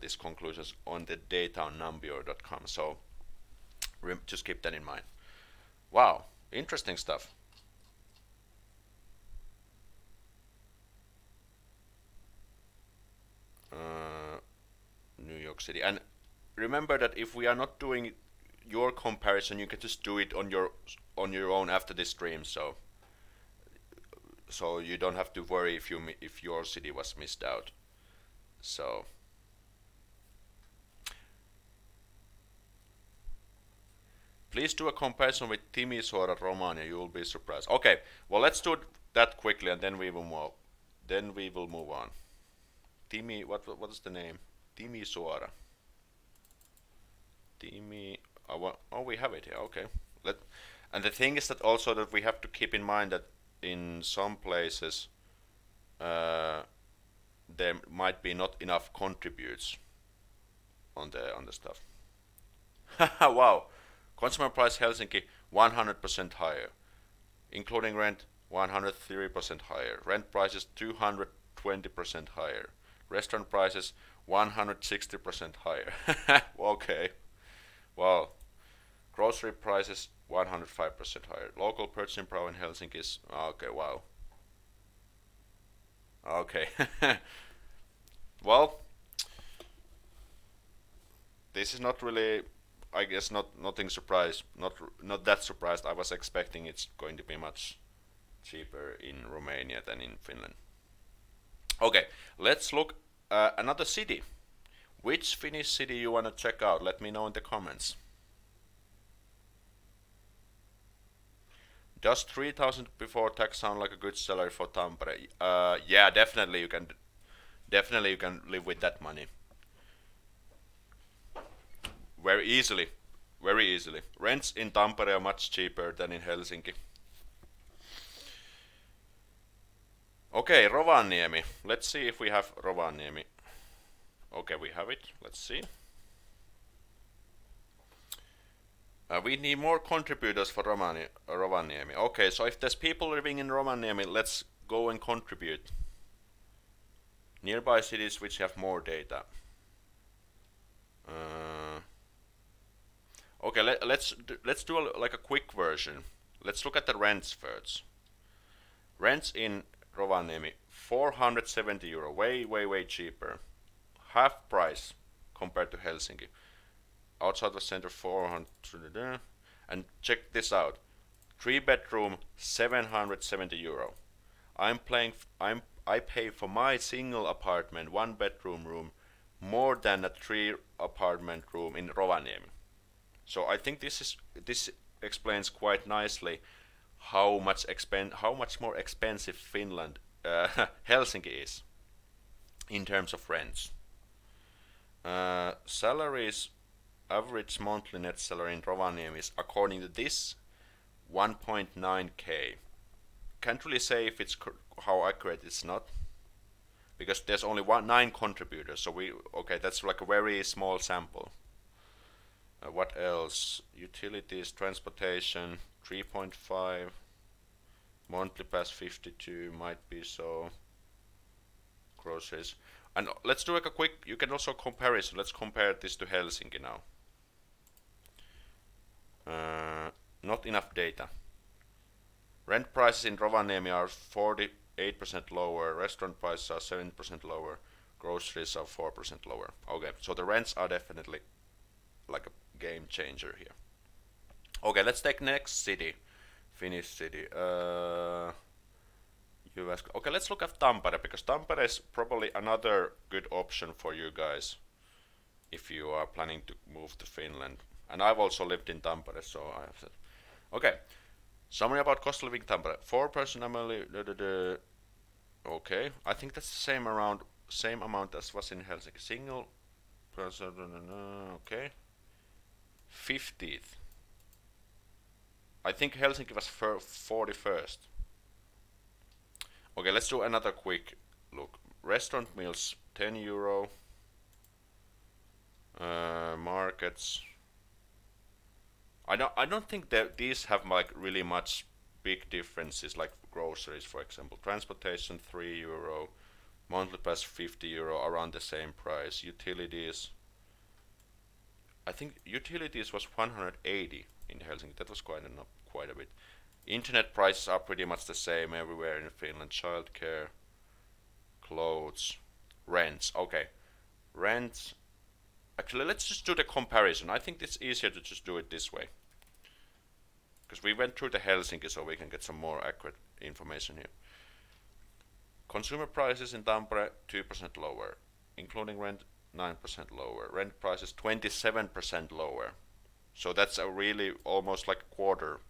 S1: these conclusions on the data on numbeo.com. So just keep that in mind. Wow, interesting stuff. New York City. And remember that if we are not doing your comparison, you can just do it on your own after this stream. So you don't have to worry if your city was missed out. So please do a comparison with Timisoara, Romania. You will be surprised. Okay, well, let's do that quickly, and then we will move. On. What is the name? Timisoara. Oh, we have it here. Okay. And the thing is that also that we have to keep in mind that in some places there might be not enough contributes on the stuff. Wow. Consumer price Helsinki 100% higher, including rent 103% higher. Rent prices 220% higher. Restaurant prices 160% higher. Okay. Well, grocery prices 105% higher. Local purchasing power in Helsinki is okay. Wow. Okay. Well, this is not really, I guess, nothing surprised. Not that surprised. I was expecting it's going to be much cheaper in Romania than in Finland. Okay, let's look another city. Which Finnish city you want to check out? Let me know in the comments. Does 3,000 before tax sound like a good salary for Tampere? Yeah, definitely you can live with that money. Very easily. Rents in Tampere are much cheaper than in Helsinki. Okay, Rovaniemi. Let's see if we have Rovaniemi. Okay, we have it. Let's see. We need more contributors for Rovaniemi. Okay, so if there's people living in Rovaniemi, let's go and contribute. Nearby cities which have more data. Okay, let's do like a quick version. Let's look at the rents first. Rents in Rovaniemi 470 euro, way cheaper. Half price compared to Helsinki. Outside the center 400, and check this out. 3-bedroom 770 euro. I pay for my single apartment 1-bedroom room more than a 3-apartment room in Rovaniemi. So I think this explains quite nicely how much more expensive Finland Helsinki is in terms of rents. Salaries average monthly net salary in Rovaniemi is, according to this, 1.9k. Can't really say if it's how accurate it's not, because there's only 9 contributors. So okay, that's like a very small sample. What else? Utilities, transportation, 3.5. Monthly pass 52 might be so. Groceries. And let's do like a quick, you can also comparison. Let's compare this to Helsinki now. Not enough data. Rent prices in Rovaniemi are 48% lower. Restaurant prices are 7% lower. Groceries are 4% lower. Okay, so the rents are definitely like a game changer here. Okay, let's take next city. Finnish city. Okay, let's look at Tampere, because Tampere is probably another good option for you guys if you are planning to move to Finland. And I've also lived in Tampere, so I have said. Okay, summary about cost of living Tampere. 4-person family. Okay, I think that's the same amount as was in Helsinki. Single person. Okay. 50th. I think Helsinki was 41st. Okay, let's do another quick look. Restaurant meals, €10. Markets. I don't think that these have like really much big differences, like groceries, for example. Transportation, €3. Monthly pass, €50, around the same price. Utilities. I think utilities was 180 in Helsinki. That was quite a bit. Internet prices are pretty much the same everywhere in Finland. Childcare, clothes, rents. Okay, rents. Actually, let's just do the comparison. I think it's easier to just do it this way, because we went through the Helsinki, so we can get some more accurate information here. Consumer prices in Tampere 2% lower, including rent 9% lower. Rent prices 27% lower. So that's a really almost like a quarter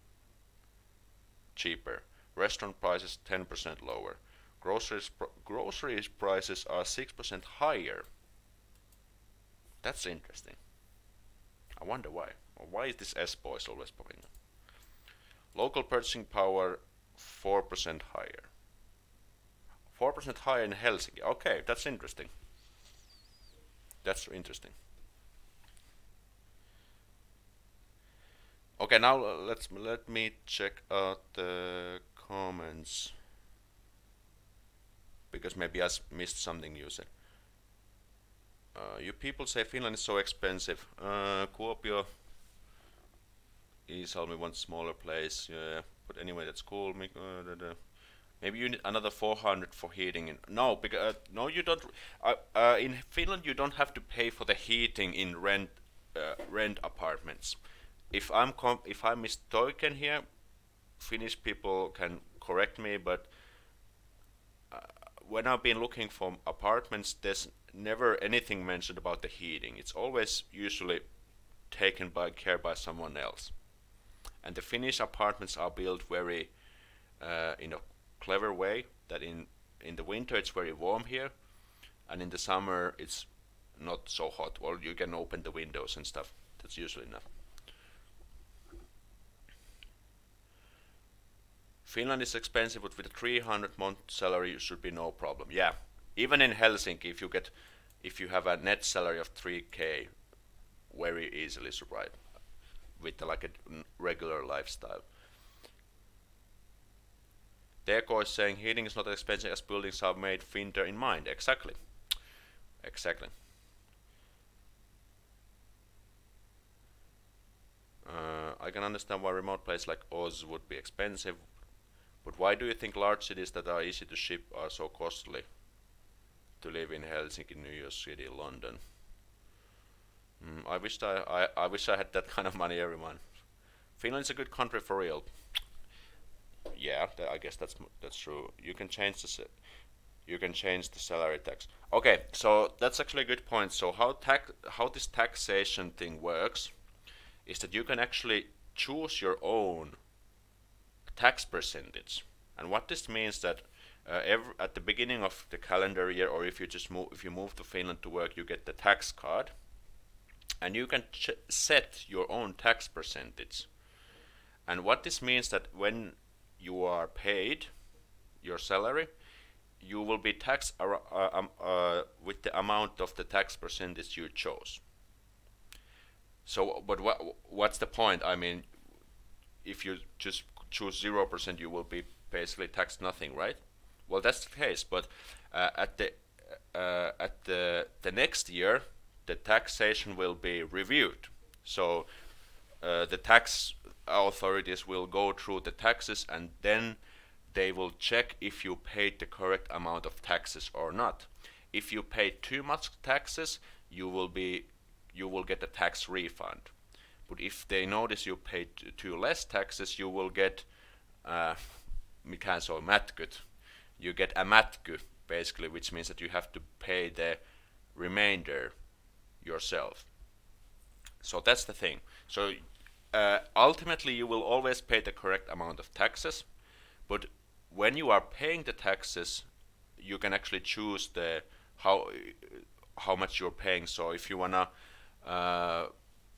S1: cheaper. Restaurant prices 10% lower. Groceries prices are 6% higher. That's interesting. I wonder why. Or why is this S boys always popping up? Local purchasing power 4% higher. 4% higher in Helsinki. Okay, that's interesting. That's interesting. Okay, now let me check out the comments, because maybe I missed something you said. You people say Finland is so expensive. Kuopio is only one smaller place. Yeah, but anyway, that's cool. Maybe you need another 400 for heating. No, because no, you don't. In Finland, you don't have to pay for the heating in rent apartments. If I'm mistaken here, Finnish people can correct me, but when I've been looking for apartments, there's never anything mentioned about the heating. It's always usually taken care by someone else. And the Finnish apartments are built very in a clever way, that in the winter it's very warm here, and in the summer it's not so hot. Well, you can open the windows and stuff. That's usually enough. Finland is expensive, but with a 300 month salary you should be no problem. Yeah, even in Helsinki, if you have a net salary of 3k, very easily survive with like a regular lifestyle. Deko is saying heating is not as expensive as buildings are made winter in mind. Exactly. Exactly. I can understand why remote places like Oz would be expensive, but why do you think large cities that are easy to ship are so costly to live in? Helsinki, New York City, London. I wish I had that kind of money every month. Finland is a good country for real. Yeah, I guess that's true. You can change the salary tax. Okay, so that's actually a good point. So how this taxation thing works is that you can actually choose your own tax percentage. And what this means that at the beginning of the calendar year, or if you move to Finland to work, you get the tax card. and you can set your own tax percentage. And what this means that when you are paid your salary, you will be taxed with the amount of the tax percentage you chose. So, but what's the point? I mean, if you just choose 0%, you will be basically taxed nothing, right? Well, that's the case, but at the next year, the taxation will be reviewed. So the tax authorities will go through the taxes, and then they will check if you paid the correct amount of taxes or not. If you paid too much taxes, you will get a tax refund. But if they notice you paid too less taxes, you will get you get a matku, basically, which means that you have to pay the remainder yourself. So that's the thing. So ultimately you will always pay the correct amount of taxes, but when you are paying the taxes, you can actually choose the how much you're paying. So if you wanna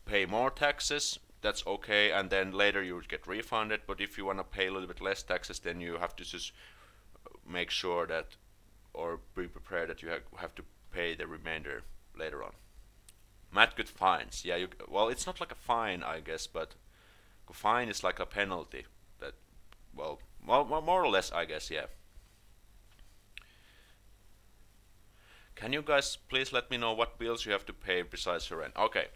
S1: pay more taxes, that's okay, and then later you would get refunded. But if you wanna pay a little bit less taxes, then you have to just make sure that, or be prepared that you have to pay the remainder later on. Good fines, yeah. Well, it's not like a fine, I guess, but a fine is like a penalty. That, well, more or less, I guess, yeah. Can you guys please let me know what bills you have to pay besides your rent? Okay,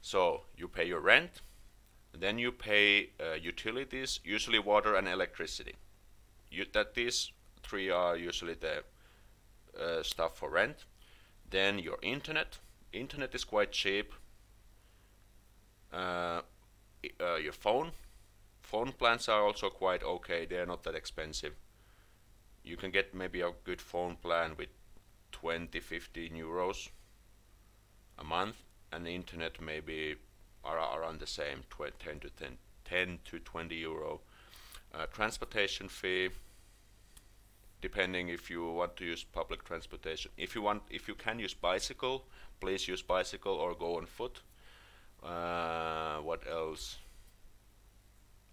S1: so you pay your rent, then you pay utilities, usually water and electricity. These three are usually the stuff for rent. Then your internet. Internet is quite cheap. Your phone. Phone plans are also quite okay. They are not that expensive. You can get maybe a good phone plan with 20-15 euros a month, and the internet maybe are around the same, 10 to 20 euro. Transportation fee, depending if you want to use public transportation. If you can use bicycle, please use bicycle or go on foot. What else?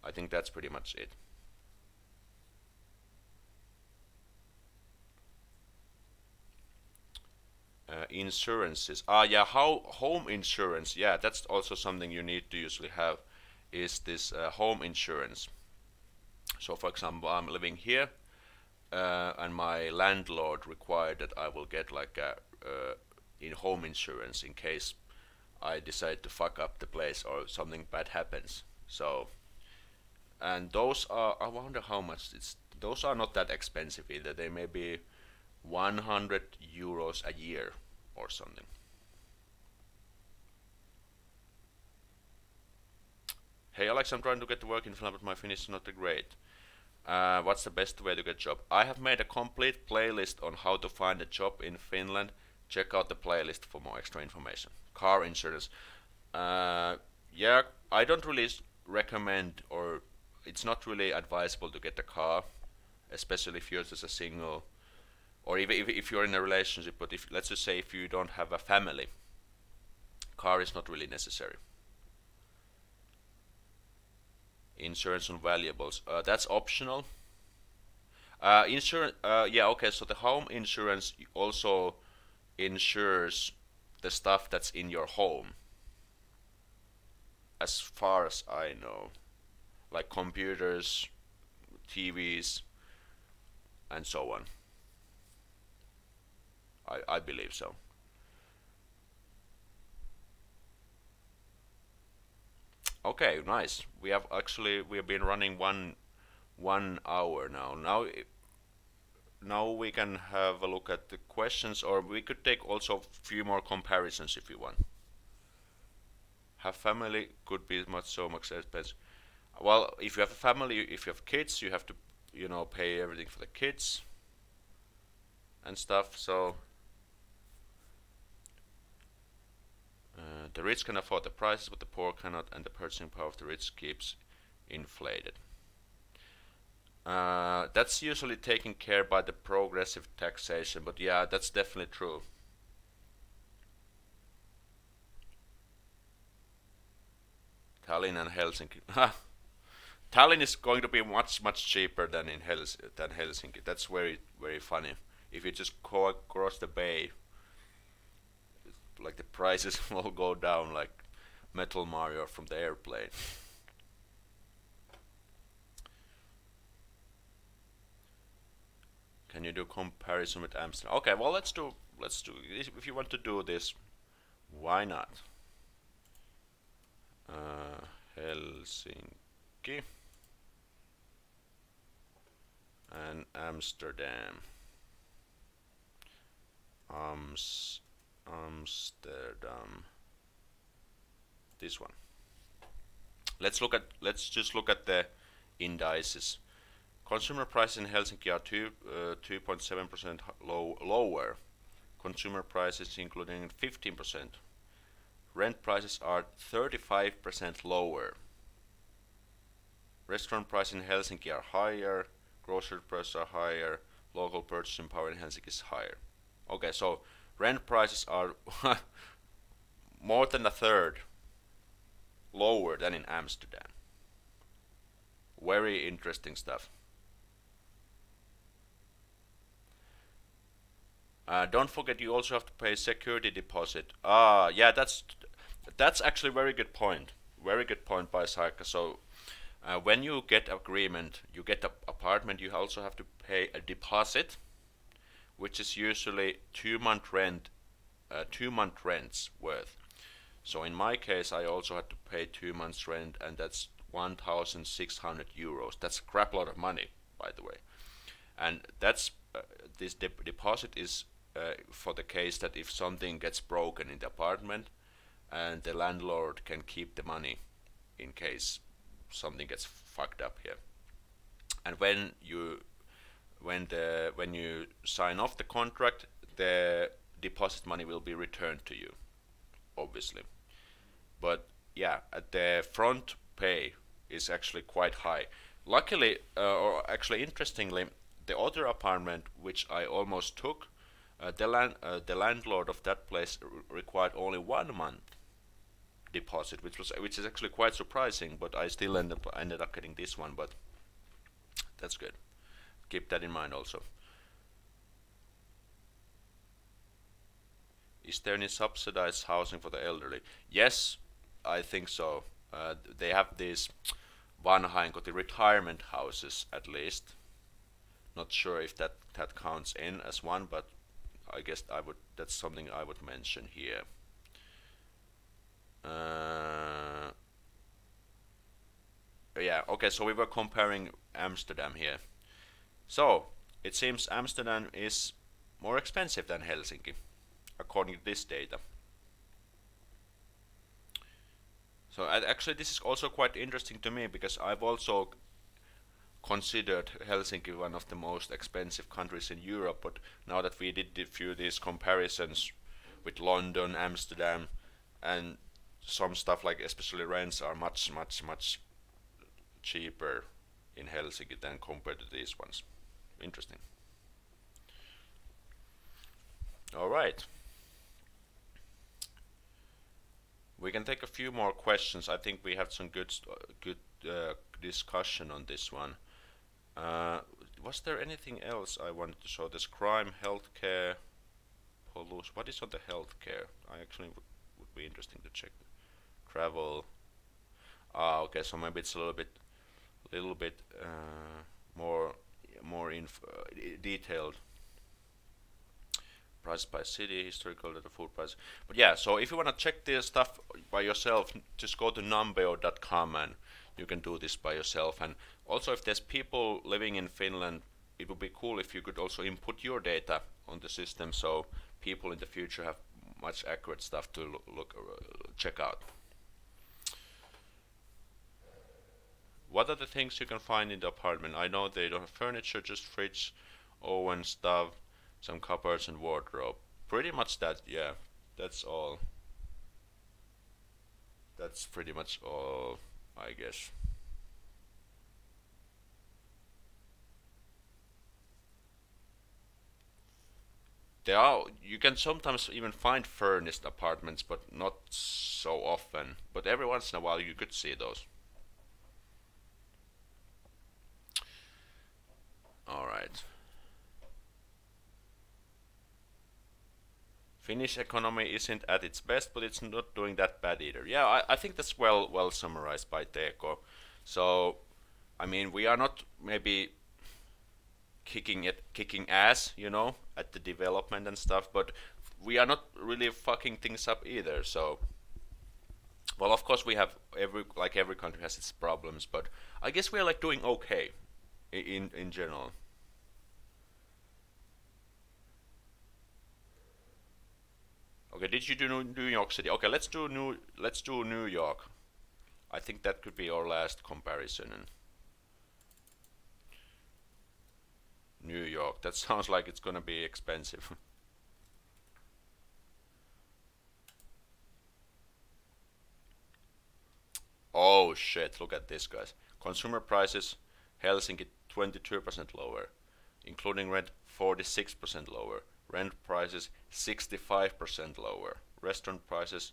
S1: I think that's pretty much it. Insurances. Yeah, home insurance. Yeah, that's also something you need to usually have, is this home insurance. So for example, I'm living here, and my landlord required that I will get like a in home insurance in case I decide to fuck up the place or something bad happens. So, and those are, I wonder how much those are not that expensive either. They may be 100 euros a year or something. Hey Alex, I'm trying to get to work in Finland, but my Finnish is not that great. What's the best way to get a job? I have made a complete playlist on how to find a job in Finland. Check out the playlist for more extra information. Car insurance. Yeah, I don't really recommend, or it's not really advisable to get a car, especially if you're just a single, or even if you're in a relationship. But if, let's just say, if you don't have a family, car is not really necessary. Insurance on valuables, that's optional. Insurance, yeah, okay, so the home insurance also insures the stuff that's in your home, as far as I know, like computers, TVs, and so on. I believe so. Okay, nice. We have been running one hour now. Now we can have a look at the questions, or we could take also a few more comparisons if you want. Have family could be so much expensive. Well, if you have a family, if you have kids, you have to, pay everything for the kids and stuff. So the rich can afford the prices, but the poor cannot, and the purchasing power of the rich keeps inflated. That's usually taken care by the progressive taxation, but yeah, that's definitely true. Tallinn and Helsinki. Tallinn is going to be much cheaper than in Helsinki. That's very funny. If you just go across the bay, like the prices will go down like Metal Mario from the airplane. Can you do comparison with Amsterdam? Okay, well let's do if you want to do this, why not? Helsinki and Amsterdam. Amsterdam. This one. Let's just look at the indices. Consumer prices in Helsinki are 2.7% lower. Consumer prices including 15%. Rent prices are 35% lower. Restaurant prices in Helsinki are higher. Grocery prices are higher. Local purchasing power in Helsinki is higher. Okay, so rent prices are more than a third lower than in Amsterdam. Very interesting stuff. Don't forget you also have to pay security deposit. Yeah, that's actually a very good point. Very good point by Saika. So when you get agreement, you get an apartment, you also have to pay a deposit, which is usually 2-month rent, 2-month rents worth. So in my case, I also had to pay 2 months rent, and that's 1,600 euros. That's a crap lot of money, by the way. And that's this deposit is for the case that if something gets broken in the apartment, and the landlord can keep the money in case something gets fucked up here. And when you sign off the contract, the deposit money will be returned to you, obviously. But yeah, at the front pay is actually quite high. Luckily, or actually interestingly, the other apartment which I almost took, the landlord of that place required only 1 month deposit, which is actually quite surprising. But I still ended up getting this one. But that's good. Keep that in mind also. Is there any subsidized housing for the elderly? Yes, I think so. They have these vanhainkoti retirement houses at least. Not sure if that counts in as one, but I guess that's something I would mention here. Yeah, okay, so we were comparing Amsterdam here. So it seems Amsterdam is more expensive than Helsinki, according to this data. So actually this is also quite interesting to me, because I've also considered Helsinki one of the most expensive countries in Europe, but now that we did a few these comparisons with London, Amsterdam, and some stuff like especially rents are much cheaper in Helsinki than compared to these ones. Interesting. All right. We can take a few more questions. I think we had some good discussion on this one. Was there anything else I wanted to show? This crime, healthcare, pollution. What is on the healthcare? I actually would be interesting to check. Travel. Okay. So maybe it's a little bit more detailed. Price by city, historical data, food price. But yeah, so if you want to check this stuff by yourself, just go to numbeo.com and you can do this by yourself. And also, if there's people living in Finland, it would be cool if you could also input your data on the system, so people in the future have much accurate stuff to check out. What are the things you can find in the apartment? I know they don't have furniture, just fridge, oven, stove, some cupboards and wardrobe. Pretty much that, yeah. That's all. That's pretty much all, I guess. you can sometimes even find furnished apartments, but not so often. But every once in a while you could see those. All right. Finnish economy isn't at its best, but it's not doing that bad either. Yeah, I think that's well summarized by Teko. So, I mean, we are not maybe kicking ass, you know, at the development and stuff, but we are not really fucking things up either. So, well, of course we have every country has its problems, but I guess we are like doing okay in general. Okay, did you do New York City? Okay, let's do New York. I think that could be our last comparison. And New York. That sounds like it's gonna be expensive. Oh shit! Look at this, guys. Consumer prices, Helsinki 22% lower, including rent 46% lower. Rent prices 65% lower. Restaurant prices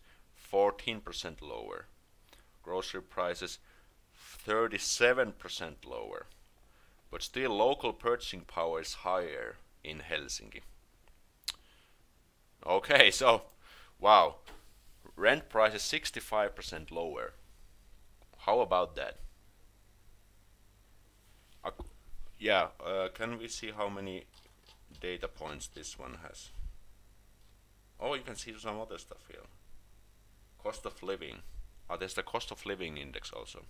S1: 14% lower. Grocery prices 37% lower. But still local purchasing power is higher in Helsinki. Okay, so wow. Rent prices 65% lower. How about that? Uh, yeah, can we see how many data points this one has? Oh, you can see some other stuff here. Cost of living. Oh, there's the cost of living index also.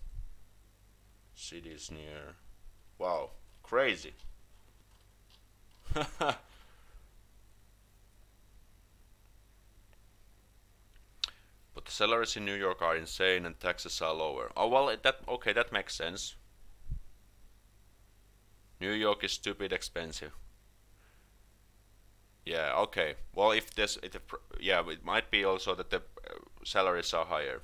S1: Cities near. Wow, crazy. But the salaries in New York are insane and taxes are lower. Oh well, that makes sense. New York is stupid expensive. Yeah, okay. Well, if this, yeah, it might be also that the salaries are higher.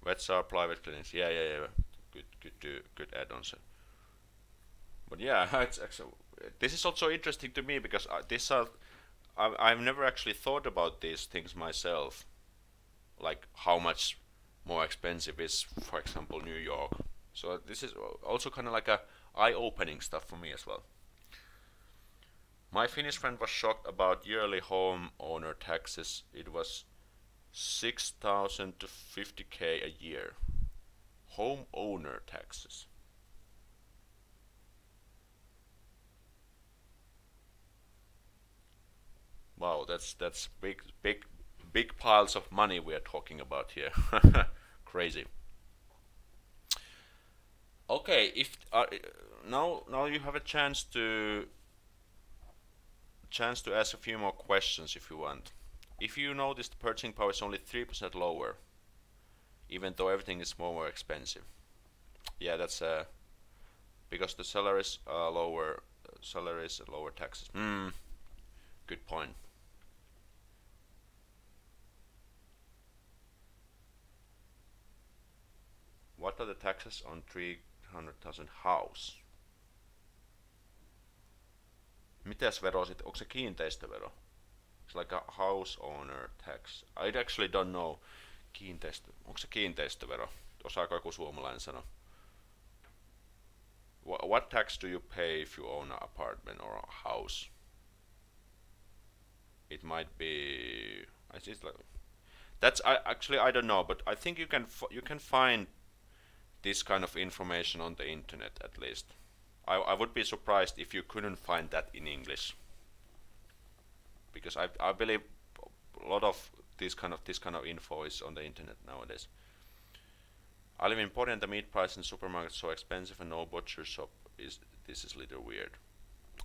S1: Vets are private clinics. Yeah. Good add-ons. But yeah, it's actually, this is also interesting to me because I've never actually thought about these things myself, like how much more expensive is, for example, New York. So this is also kind of like a eye-opening stuff for me as well. My Finnish friend was shocked about yearly homeowner taxes. It was 6,000 to 50k a year. Homeowner taxes. Wow, that's big piles of money we are talking about here. Crazy. Okay, if now you have a chance to ask a few more questions if you want. If you notice the purchasing power is only 3% lower, even though everything is more expensive. Yeah, that's because the salaries are lower, salaries and lower taxes. Good point. What are the taxes on 300,000 house? Mitäs vero sitten? Onko se kiinteistövero? It's like a house owner tax. I actually don't know. Onko se kiinteistövero? Osaako joku suomalainen sanoa? What tax do you pay if you own an apartment or a house? It might be. It's like, I don't know, but I think you can find this kind of information on the internet at least. I would be surprised if you couldn't find that in English, because I believe a lot of this kind of info is on the internet nowadays. I live in Pori and the meat price in supermarkets so expensive and no butcher shop is. This is a little weird.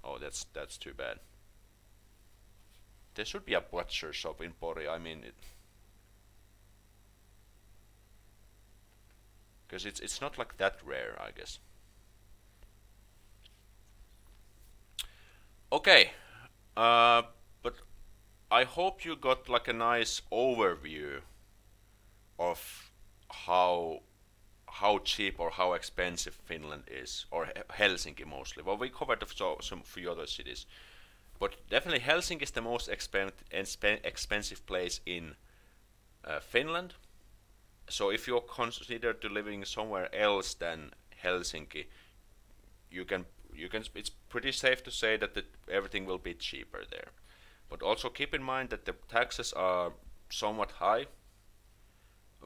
S1: Oh, that's too bad. There should be a butcher shop in Pori. I mean, because it's not like that rare, I guess. Okay, but I hope you got like a nice overview of how cheap or how expensive Finland is, or Helsinki mostly. Well, we covered some few other cities, but definitely Helsinki is the most expensive place in Finland. So if you consider to living somewhere else than Helsinki, it's pretty safe to say that everything will be cheaper there. But also keep in mind that the taxes are somewhat high,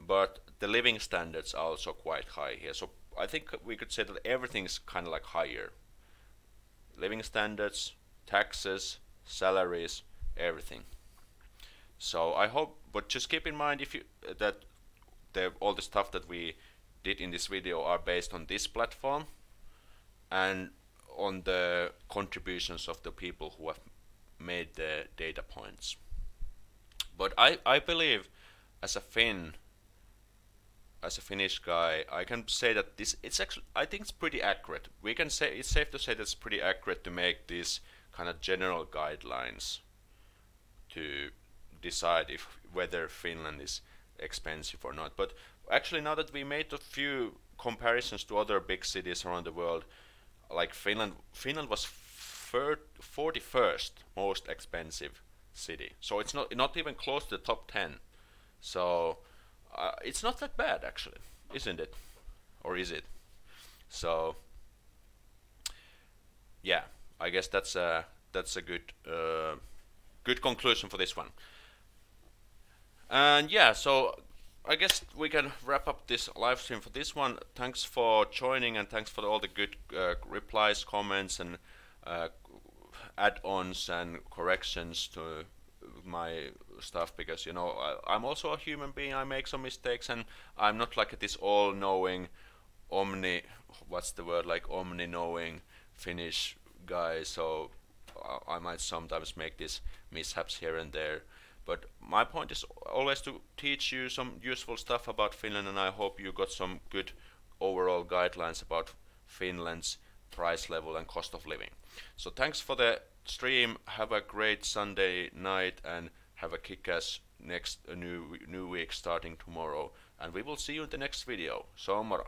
S1: but the living standards are also quite high here. So I think we could say that everything's kind of like higher. Living standards, taxes, salaries, everything. So I hope, but just keep in mind if you that all the stuff that we did in this video are based on this platform and on the contributions of the people who have made the data points. But I believe as a Finn, as a Finnish guy, I can say that it's actually, I think it's pretty accurate. We can say it's safe to say that it's pretty accurate to make these kind of general guidelines to decide whether Finland is expensive or not. But actually, now that we made a few comparisons to other big cities around the world, like Finland was 41st most expensive city. So it's not even close to the top 10. So it's not that bad actually, isn't it? Or is it? So yeah, I guess that's a good conclusion for this one. And yeah, so I guess we can wrap up this live stream for this one. Thanks for joining, and thanks for all the good replies, comments, and add-ons and corrections to my stuff, because you know I'm also a human being. I make some mistakes, and I'm not like this all-knowing omni-knowing Finnish guy, so I might sometimes make these mishaps here and there. But my point is always to teach you some useful stuff about Finland, and I hope you got some good overall guidelines about Finland's price level and cost of living. So thanks for the stream. Have a great Sunday night, and have a kick-ass new week starting tomorrow. And we will see you in the next video. So moro.